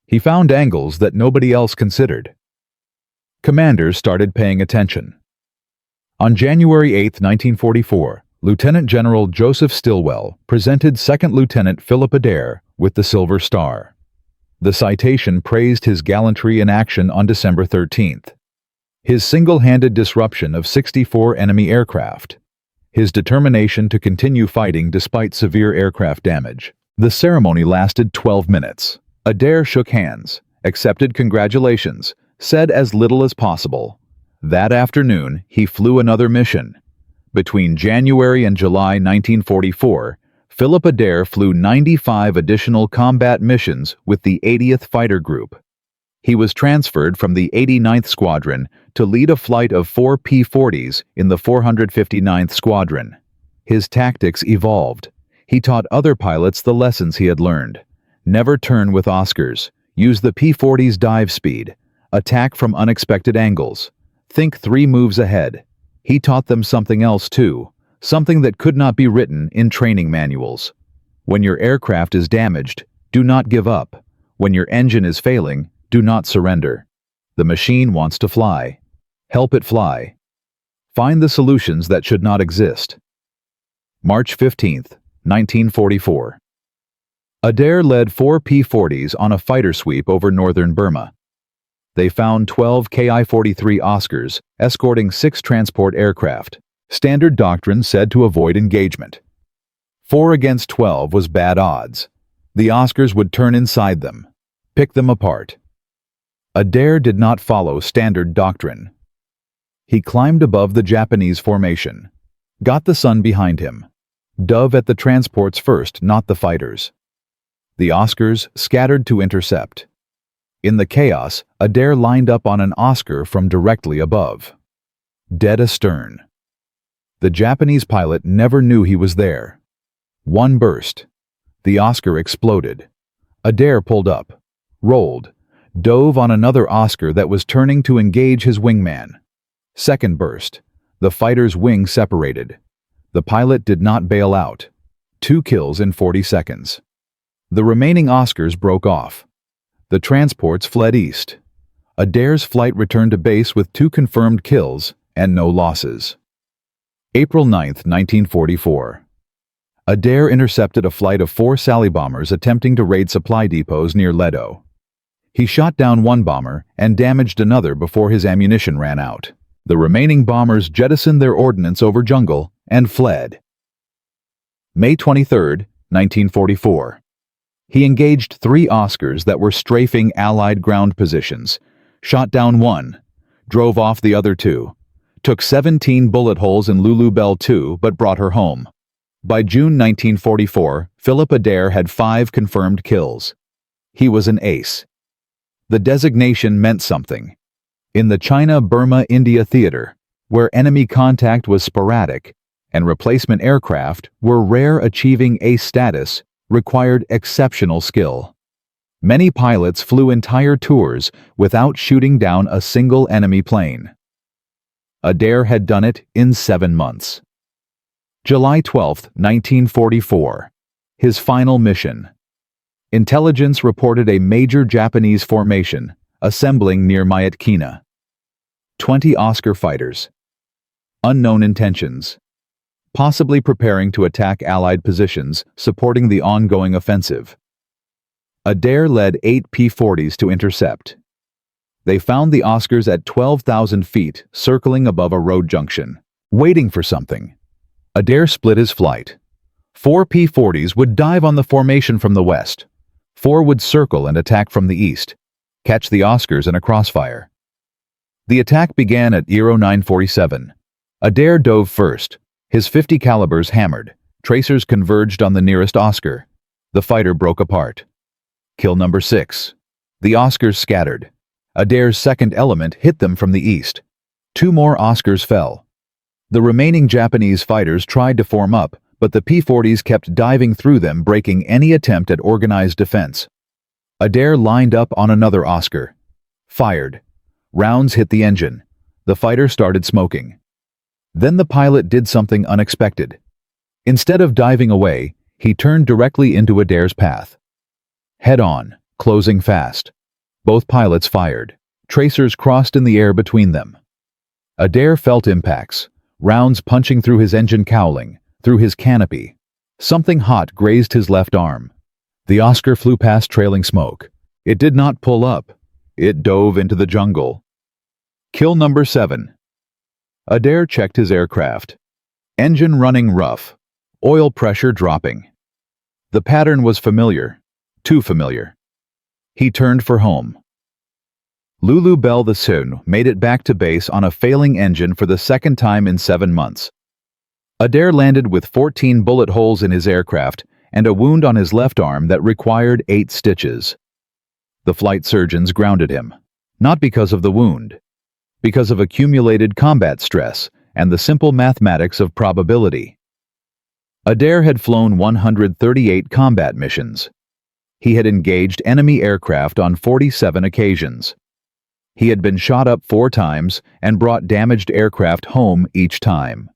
A: He found angles that nobody else considered. Commanders started paying attention. On January 8, 1944, Lieutenant General Joseph Stilwell presented Second Lieutenant Philip Adair with the Silver Star. The citation praised his gallantry in action on December 13th. His single-handed disruption of 64 enemy aircraft. His determination to continue fighting despite severe aircraft damage. The ceremony lasted 12 minutes. Adair shook hands, accepted congratulations, said as little as possible. That afternoon, he flew another mission. Between January and July 1944, Philip Adair flew 95 additional combat missions with the 80th Fighter Group. He was transferred from the 89th Squadron to lead a flight of 4 P-40s in the 459th Squadron. His tactics evolved. He taught other pilots the lessons he had learned. Never turn with Oscars. Use the P-40's dive speed. Attack from unexpected angles. Think 3 moves ahead. He taught them something else too, something that could not be written in training manuals. When your aircraft is damaged, do not give up. When your engine is failing, do not surrender. The machine wants to fly. Help it fly. Find the solutions that should not exist. March 15, 1944. Adair led 4 P-40s on a fighter sweep over northern Burma. They found 12 Ki-43 Oscars escorting 6 transport aircraft. Standard doctrine said to avoid engagement. 4 against 12 was bad odds. The Oscars would turn inside them. Pick them apart. Adair did not follow standard doctrine. He climbed above the Japanese formation. Got the sun behind him. Dove at the transports first, not the fighters. The Oscars scattered to intercept. In the chaos, Adair lined up on an Oscar from directly above. Dead astern. The Japanese pilot never knew he was there. One burst. The Oscar exploded. Adair pulled up, rolled, dove on another Oscar that was turning to engage his wingman. Second burst. The fighter's wing separated. The pilot did not bail out. 2 kills in 40 seconds. The remaining Oscars broke off. The transports fled east. Adair's flight returned to base with 2 confirmed kills and no losses. April 9, 1944. Adair intercepted a flight of 4 Sally bombers attempting to raid supply depots near Ledo. He shot down one bomber and damaged another before his ammunition ran out. The remaining bombers jettisoned their ordnance over jungle and fled. May 23, 1944. He engaged 3 Oscars that were strafing Allied ground positions, shot down one, drove off the other 2, took 17 bullet holes in Lulu Bell 2 but brought her home. By June 1944, Philip Adair had 5 confirmed kills. He was an ace. The designation meant something. In the China-Burma-India theater, where enemy contact was sporadic and replacement aircraft were rare, achieving ace status required exceptional skill. Many pilots flew entire tours without shooting down a single enemy plane. Adair had done it in 7 months. July 12, 1944. His final mission. Intelligence reported a major Japanese formation assembling near Myatkina. 20 Oscar fighters. Unknown intentions. Possibly preparing to attack Allied positions supporting the ongoing offensive. Adair led 8 P-40s to intercept. They found the Oscars at 12,000 feet circling above a road junction, waiting for something. Adair split his flight. 4 P-40s would dive on the formation from the west. 4 would circle and attack from the east, catch the Oscars in a crossfire. The attack began at 9:47. Adair dove first. His .50 calibers hammered. Tracers converged on the nearest Oscar. The fighter broke apart. Kill number 6. The Oscars scattered. Adair's second element hit them from the east. 2 more Oscars fell. The remaining Japanese fighters tried to form up, but the P-40s kept diving through them, breaking any attempt at organized defense. Adair lined up on another Oscar. Fired. Rounds hit the engine. The fighter started smoking. Then the pilot did something unexpected. Instead of diving away, he turned directly into Adair's path. Head on, closing fast. Both pilots fired. Tracers crossed in the air between them. Adair felt impacts, rounds punching through his engine cowling, through his canopy. Something hot grazed his left arm. The Oscar flew past trailing smoke. It did not pull up. It dove into the jungle. Kill number 7. Adair checked his aircraft. Engine running rough. Oil pressure dropping. The pattern was familiar. Too familiar. He turned for home. Lulu Belle the Sun made it back to base on a failing engine for the second time in 7 months. Adair landed with 14 bullet holes in his aircraft and a wound on his left arm that required 8 stitches. The flight surgeons grounded him, not because of the wound, because of accumulated combat stress and the simple mathematics of probability. Adair had flown 138 combat missions. He had engaged enemy aircraft on 47 occasions. He had been shot up 4 times and brought damaged aircraft home each time.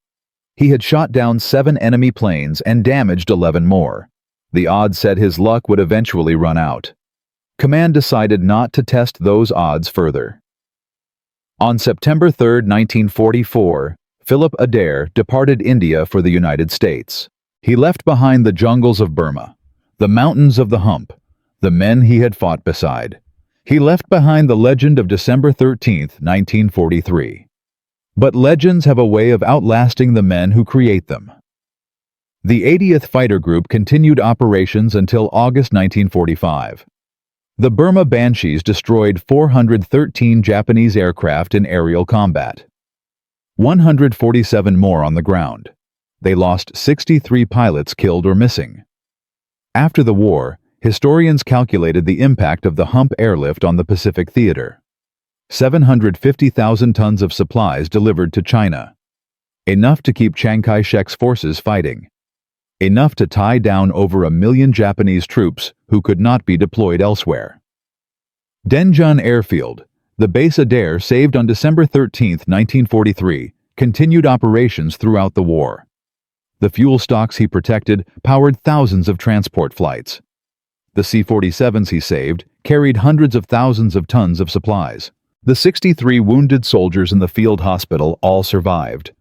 A: He had shot down 7 enemy planes and damaged 11 more. The odds said his luck would eventually run out. Command decided not to test those odds further. On September 3, 1944, Philip Adair departed India for the United States. He left behind the jungles of Burma, the mountains of the Hump, the men he had fought beside. He left behind the legend of December 13, 1943. But legends have a way of outlasting the men who create them. The 80th Fighter Group continued operations until August 1945. The Burma Banshees destroyed 413 Japanese aircraft in aerial combat. 147 more on the ground. They lost 63 pilots killed or missing. After the war, historians calculated the impact of the Hump airlift on the Pacific theater. 750,000 tons of supplies delivered to China. Enough to keep Chiang Kai-shek's forces fighting. Enough to tie down over 1 million Japanese troops who could not be deployed elsewhere. Denjun Airfield, the base Adair saved on December 13, 1943, continued operations throughout the war. The fuel stocks he protected powered thousands of transport flights. The C-47s he saved carried hundreds of thousands of tons of supplies. The 63 wounded soldiers in the field hospital all survived.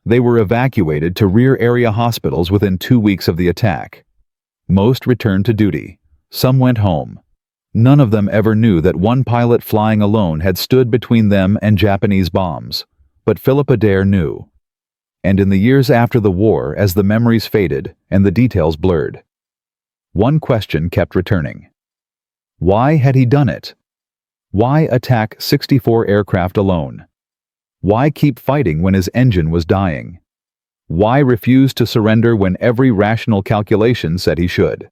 A: They were evacuated to rear area hospitals within 2 weeks of the attack. Most returned to duty. Some went home. None of them ever knew that one pilot flying alone had stood between them and Japanese bombs. But Philip Adair knew. And in the years after the war, as the memories faded and the details blurred, one question kept returning. Why had he done it? Why attack 64 aircraft alone? Why keep fighting when his engine was dying? Why refuse to surrender when every rational calculation said he should?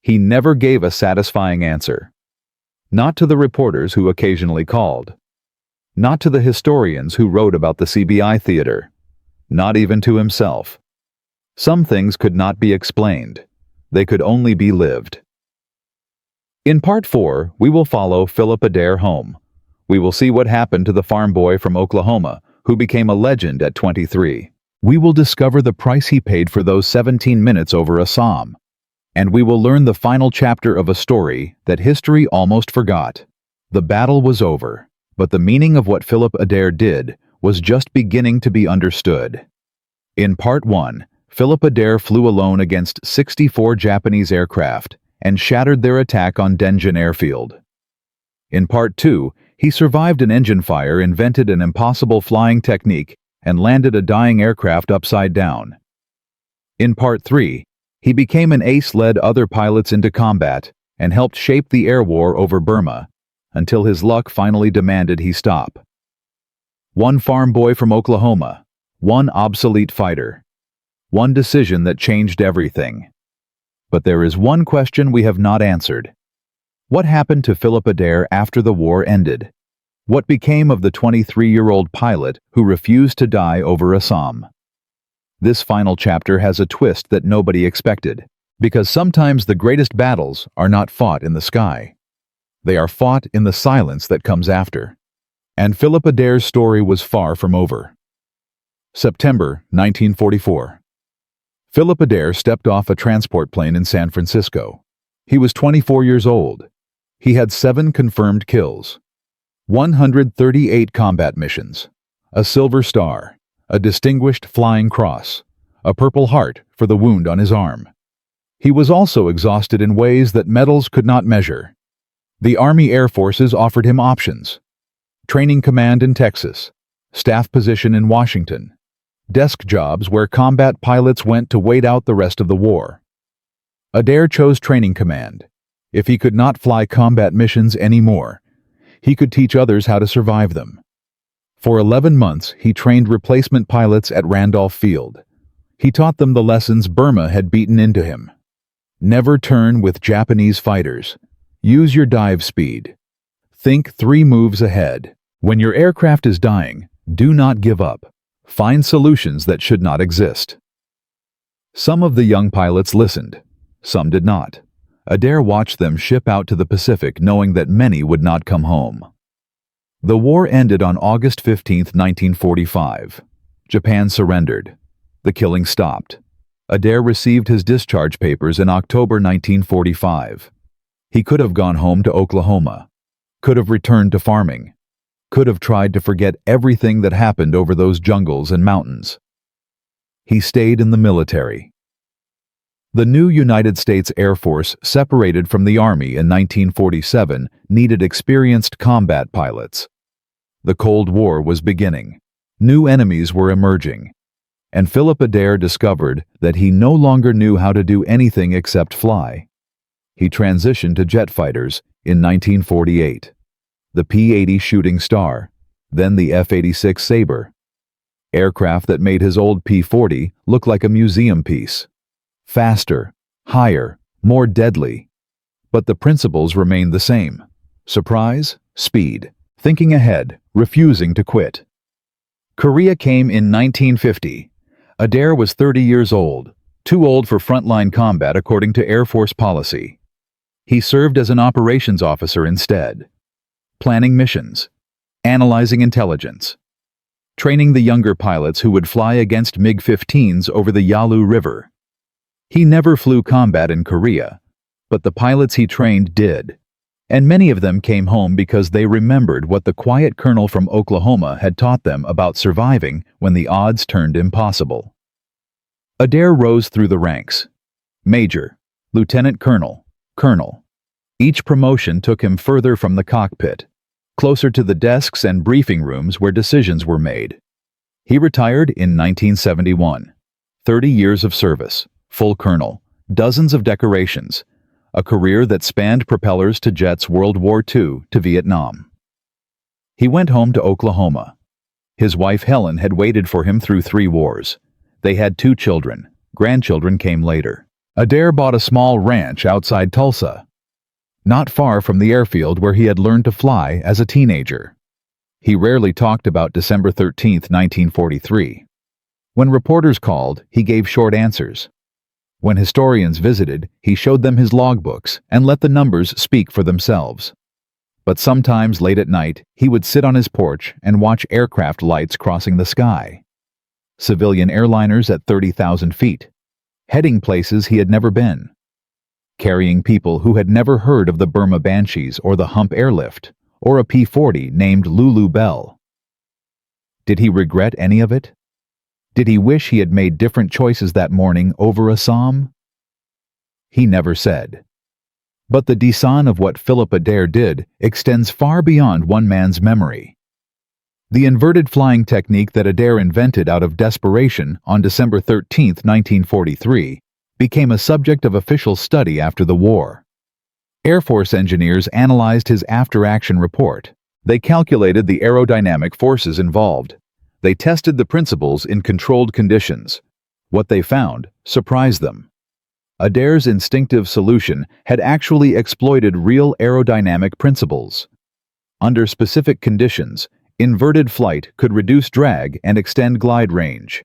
A: He never gave a satisfying answer. Not to the reporters who occasionally called. Not to the historians who wrote about the CBI theater. Not even to himself. Some things could not be explained. They could only be lived. In Part 4, we will follow Philip Adair home. We will see what happened to the farm boy from Oklahoma who became a legend at 23. We will discover the price he paid for those 17 minutes over Assam. And we will learn the final chapter of a story that history almost forgot. The battle was over, but the meaning of what Philip Adair did was just beginning to be understood. In Part 1, Philip Adair flew alone against 64 Japanese aircraft and shattered their attack on Denjun Airfield. In Part 2, he survived an engine fire, invented an impossible flying technique, and landed a dying aircraft upside down. In Part 3, he became an ace, led other pilots into combat, and helped shape the air war over Burma, until his luck finally demanded he stop. One farm boy from Oklahoma, one obsolete fighter, one decision that changed everything. But there is one question we have not answered. What happened to Philip Adair after the war ended? What became of the 23-year-old pilot who refused to die over Assam? This final chapter has a twist that nobody expected, because sometimes the greatest battles are not fought in the sky. They are fought in the silence that comes after. And Philip Adair's story was far from over. September 1944. Philip Adair stepped off a transport plane in San Francisco. He was 24 years old. He had 7 confirmed kills, 138 combat missions, a Silver Star, a Distinguished Flying Cross, a Purple Heart for the wound on his arm. He was also exhausted in ways that medals could not measure. The Army Air Forces offered him options: training command in Texas, staff position in Washington, desk jobs where combat pilots went to wait out the rest of the war. Adair chose training command. If he could not fly combat missions anymore, he could teach others how to survive them. For 11 months, he trained replacement pilots at Randolph Field. He taught them the lessons Burma had beaten into him. Never turn with Japanese fighters. Use your dive speed. Think 3 moves ahead. When your aircraft is dying, do not give up. Find solutions that should not exist. Some of the young pilots listened. Some did not. Adair watched them ship out to the Pacific, knowing that many would not come home. The war ended on August 15, 1945. Japan surrendered. The killing stopped. Adair received his discharge papers in October 1945. He could have gone home to Oklahoma, could have returned to farming, could have tried to forget everything that happened over those jungles and mountains. He stayed in the military. The new United States Air Force, separated from the Army in 1947, needed experienced combat pilots. The Cold War was beginning. New enemies were emerging. And Philip Adair discovered that he no longer knew how to do anything except fly. He transitioned to jet fighters in 1948. The P-80 Shooting Star, then the F-86 Sabre. Aircraft that made his old P-40 look like a museum piece. Faster, higher, more deadly. But the principles remained the same: surprise, speed, thinking ahead, refusing to quit. Korea came in 1950. Adair was 30 years old, too old for frontline combat according to Air Force policy. He served as an operations officer instead, planning missions, analyzing intelligence, training the younger pilots who would fly against MiG-15s over the Yalu River. He never flew combat in Korea, but the pilots he trained did, and many of them came home because they remembered what the quiet colonel from Oklahoma had taught them about surviving when the odds turned impossible. Adair rose through the ranks: Major, Lieutenant Colonel, Colonel. Each promotion took him further from the cockpit, closer to the desks and briefing rooms where decisions were made. He retired in 1971. 30 years of service, full colonel, dozens of decorations, a career that spanned propellers to jets World War II to Vietnam. He went home to Oklahoma. His wife Helen had waited for him through 3 wars. They had 2 children. Grandchildren came later. Adair bought a small ranch outside Tulsa, not far from the airfield where he had learned to fly as a teenager. He rarely talked about December 13, 1943. When reporters called, he gave short answers. When historians visited, he showed them his logbooks and let the numbers speak for themselves. But sometimes late at night, he would sit on his porch and watch aircraft lights crossing the sky. Civilian airliners at 30,000 feet, heading places he had never been, carrying people who had never heard of the Burma Banshees or the Hump Airlift, or a P-40 named Lulu Bell. Did he regret any of it? Did he wish he had made different choices that morning over Assam? He never said. But the dessin of what Philip Adair did extends far beyond one man's memory. The inverted flying technique that Adair invented out of desperation on December 13, 1943, became a subject of official study after the war. Air Force engineers analyzed his after-action report. They calculated the aerodynamic forces involved. They tested the principles in controlled conditions. What they found surprised them. Adair's instinctive solution had actually exploited real aerodynamic principles. Under specific conditions, inverted flight could reduce drag and extend glide range.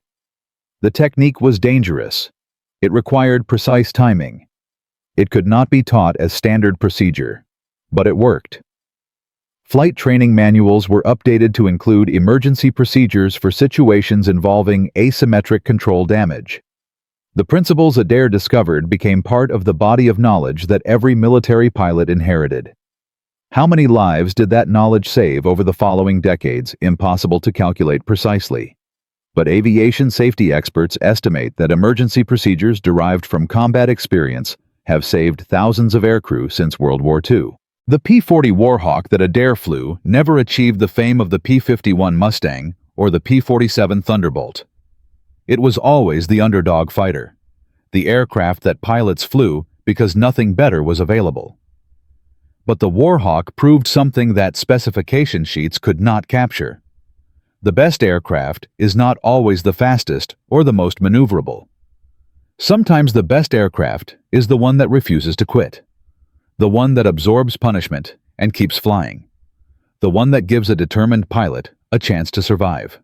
A: The technique was dangerous. It required precise timing. It could not be taught as standard procedure, but it worked. Flight training manuals were updated to include emergency procedures for situations involving asymmetric control damage. The principles Adair discovered became part of the body of knowledge that every military pilot inherited. How many lives did that knowledge save over the following decades? Impossible to calculate precisely. But aviation safety experts estimate that emergency procedures derived from combat experience have saved thousands of aircrew since World War II. The P-40 Warhawk that Adair flew never achieved the fame of the P-51 Mustang or the P-47 Thunderbolt. It was always the underdog fighter, the aircraft that pilots flew because nothing better was available. But the Warhawk proved something that specification sheets could not capture. The best aircraft is not always the fastest or the most maneuverable. Sometimes the best aircraft is the one that refuses to quit. The one that absorbs punishment and keeps flying. The one that gives a determined pilot a chance to survive.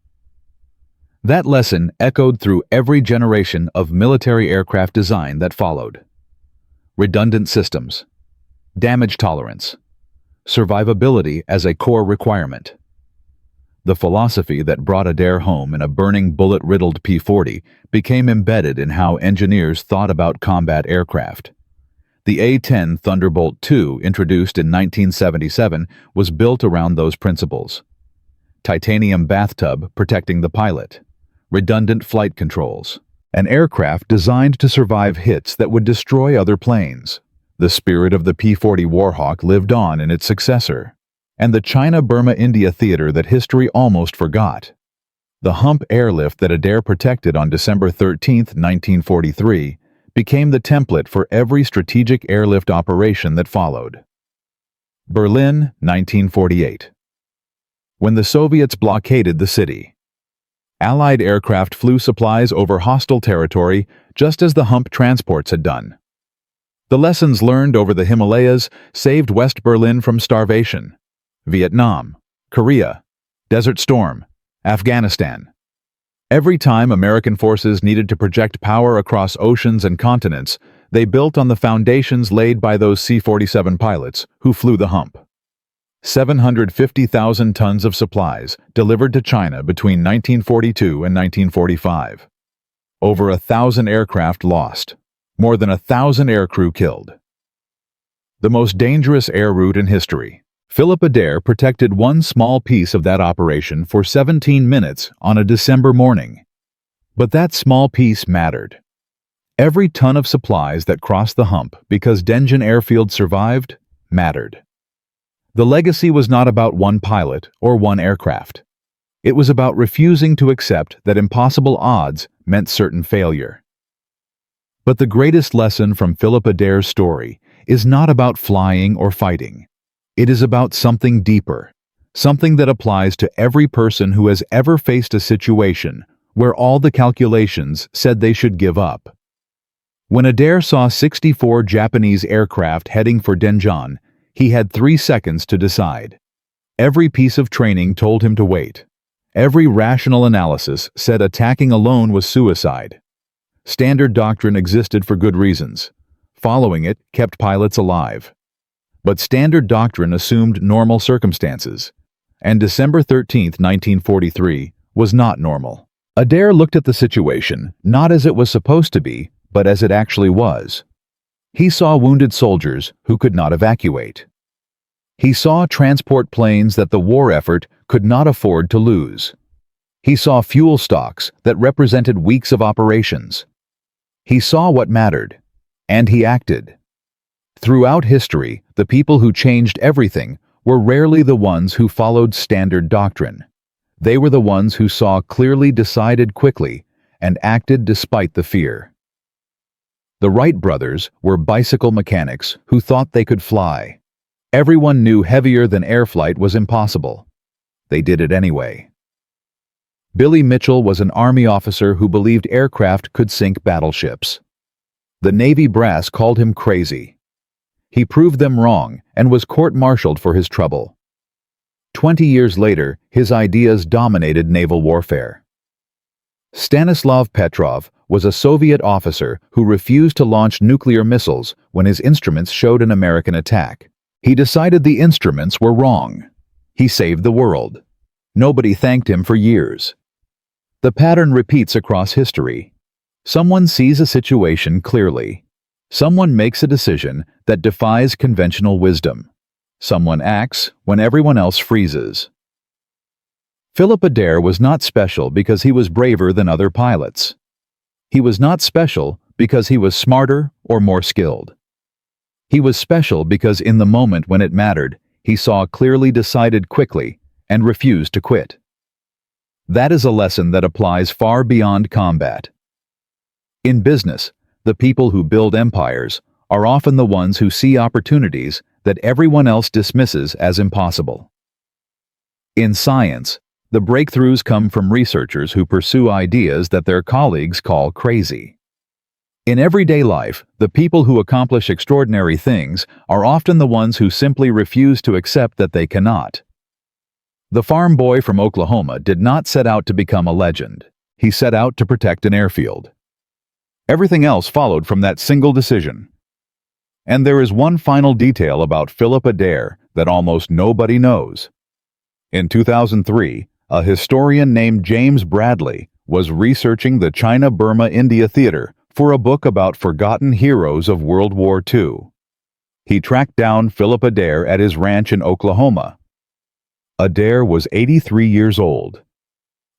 A: That lesson echoed through every generation of military aircraft design that followed. Redundant systems, damage tolerance, survivability as a core requirement. The philosophy that brought Adair home in a burning bullet-riddled P-40 became embedded in how engineers thought about combat aircraft. The A-10 Thunderbolt II, introduced in 1977, was built around those principles. Titanium bathtub protecting the pilot. Redundant flight controls. An aircraft designed to survive hits that would destroy other planes. The spirit of the P-40 Warhawk lived on in its successor. And the China-Burma-India theater that history almost forgot. The hump airlift that Adair protected on December 13, 1943, became the template for every strategic airlift operation that followed. Berlin, 1948. When the Soviets blockaded the city, Allied aircraft flew supplies over hostile territory just as the hump transports had done. The lessons learned over the Himalayas saved West Berlin from starvation. Vietnam, Korea, Desert Storm, Afghanistan. Every time American forces needed to project power across oceans and continents, they built on the foundations laid by those C-47 pilots who flew the hump. 750,000 tons of supplies delivered to China between 1942 and 1945. Over 1,000 aircraft lost. More than 1,000 aircrew killed. The most dangerous air route in history. Philip Adair protected one small piece of that operation for 17 minutes on a December morning. But that small piece mattered. Every ton of supplies that crossed the hump because Denjin Airfield survived mattered. The legacy was not about one pilot or one aircraft. It was about refusing to accept that impossible odds meant certain failure. But the greatest lesson from Philip Adair's story is not about flying or fighting. It is about something deeper, something that applies to every person who has ever faced a situation where all the calculations said they should give up. When Adair saw 64 Japanese aircraft heading for Denjin, he had 3 seconds to decide. Every piece of training told him to wait. Every rational analysis said attacking alone was suicide. Standard doctrine existed for good reasons. Following it kept pilots alive. But standard doctrine assumed normal circumstances, and December 13, 1943, was not normal. Adair looked at the situation not as it was supposed to be, but as it actually was. He saw wounded soldiers who could not evacuate. He saw transport planes that the war effort could not afford to lose. He saw fuel stocks that represented weeks of operations. He saw what mattered, and he acted. Throughout history, the people who changed everything were rarely the ones who followed standard doctrine. They were the ones who saw clearly, decided quickly, and acted despite the fear. The Wright brothers were bicycle mechanics who thought they could fly. Everyone knew heavier than air flight was impossible. They did it anyway. Billy Mitchell was an Army officer who believed aircraft could sink battleships. The Navy brass called him crazy. He proved them wrong and was court-martialed for his trouble. 20 years later, his ideas dominated naval warfare. Stanislav Petrov was a Soviet officer who refused to launch nuclear missiles when his instruments showed an American attack. He decided the instruments were wrong. He saved the world. Nobody thanked him for years. The pattern repeats across history. Someone sees a situation clearly. Someone makes a decision that defies conventional wisdom. Someone acts when everyone else freezes. Philip Adair was not special because he was braver than other pilots. He was not special because he was smarter or more skilled. He was special because in the moment when it mattered, he saw clearly, decided quickly, and refused to quit. That is a lesson that applies far beyond combat. In business, the people who build empires are often the ones who see opportunities that everyone else dismisses as impossible. In science, the breakthroughs come from researchers who pursue ideas that their colleagues call crazy. In everyday life, the people who accomplish extraordinary things are often the ones who simply refuse to accept that they cannot. The farm boy from Oklahoma did not set out to become a legend. He set out to protect an airfield. Everything else followed from that single decision. And there is one final detail about Philip Adair that almost nobody knows. In 2003, a historian named James Bradley was researching the China-Burma-India theater for a book about forgotten heroes of World War II. He tracked down Philip Adair at his ranch in Oklahoma. Adair was 83 years old.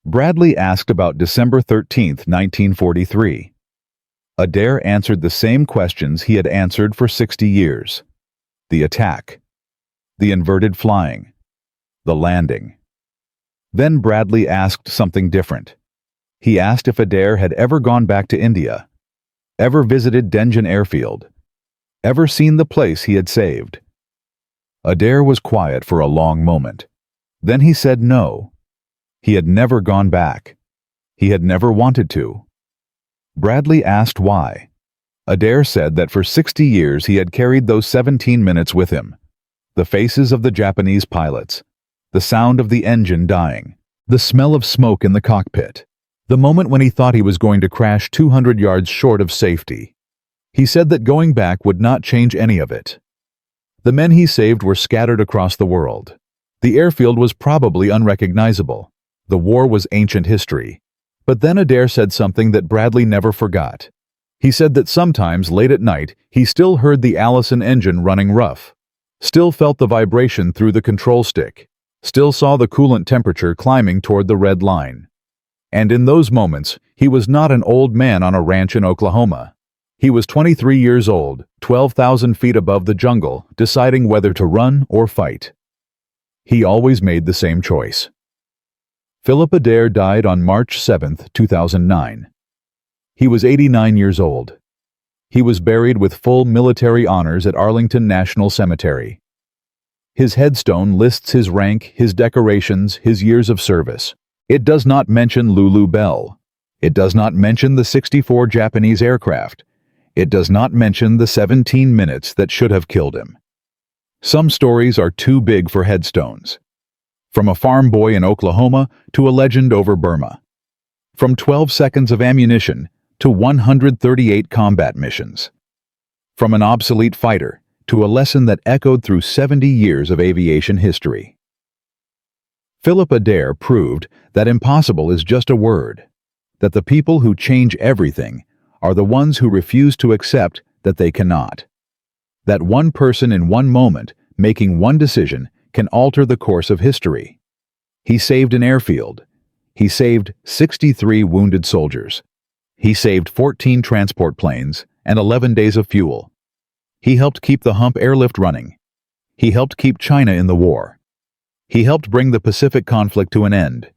A: Bradley asked about December 13, 1943. Adair answered the same questions he had answered for 60 years. The attack. The inverted flying. The landing. Then Bradley asked something different. He asked if Adair had ever gone back to India, ever visited Dengen airfield, ever seen the place he had saved. Adair was quiet for a long moment. Then he said no. He had never gone back. He had never wanted to. Bradley asked why. Adair said that for 60 years he had carried those 17 minutes with him. The faces of the Japanese pilots, the sound of the engine dying, the smell of smoke in the cockpit, the moment when he thought he was going to crash 200 yards short of safety. He said that going back would not change any of it. The men he saved were scattered across the world. The airfield was probably unrecognizable. The war was ancient history. But then Adair said something that Bradley never forgot. He said that sometimes late at night he still heard the Allison engine running rough, still felt the vibration through the control stick, still saw the coolant temperature climbing toward the red line. And in those moments, he was not an old man on a ranch in Oklahoma. He was 23 years old, 12,000 feet above the jungle, deciding whether to run or fight. He always made the same choice. Philip Adair died on March 7, 2009. He was 89 years old. He was buried with full military honors at Arlington National Cemetery. His headstone lists his rank, his decorations, his years of service. It does not mention Lulu Bell. It does not mention the 64 Japanese aircraft. It does not mention the 17 minutes that should have killed him. Some stories are too big for headstones. From a farm boy in Oklahoma to a legend over Burma. From 12 seconds of ammunition to 138 combat missions. From an obsolete fighter to a lesson that echoed through 70 years of aviation history. Philip Adair proved that impossible is just a word, that the people who change everything are the ones who refuse to accept that they cannot. That one person in one moment making one decision can alter the course of history. He saved an airfield. He saved 63 wounded soldiers. He saved 14 transport planes and 11 days of fuel. He helped keep the Hump airlift running. He helped keep China in the war. He helped bring the Pacific conflict to an end.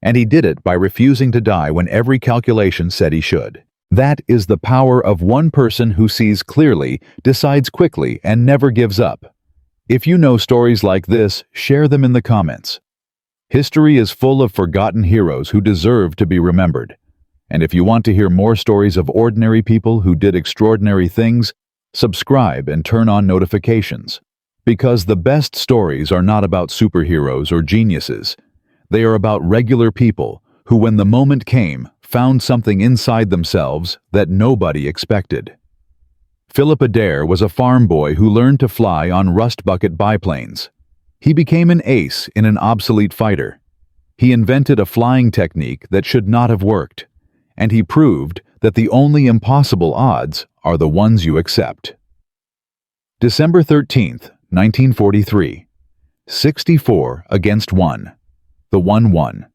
A: And he did it by refusing to die when every calculation said he should. That is the power of one person who sees clearly, decides quickly, and never gives up. If you know stories like this, share them in the comments. History is full of forgotten heroes who deserve to be remembered. And if you want to hear more stories of ordinary people who did extraordinary things, subscribe and turn on notifications. Because the best stories are not about superheroes or geniuses. They are about regular people who, when the moment came, found something inside themselves that nobody expected. Philip Adair was a farm boy who learned to fly on rust bucket biplanes. He became an ace in an obsolete fighter. He invented a flying technique that should not have worked, and he proved that the only impossible odds are the ones you accept. December 13th, 1943. 64 against 1. The 1 won.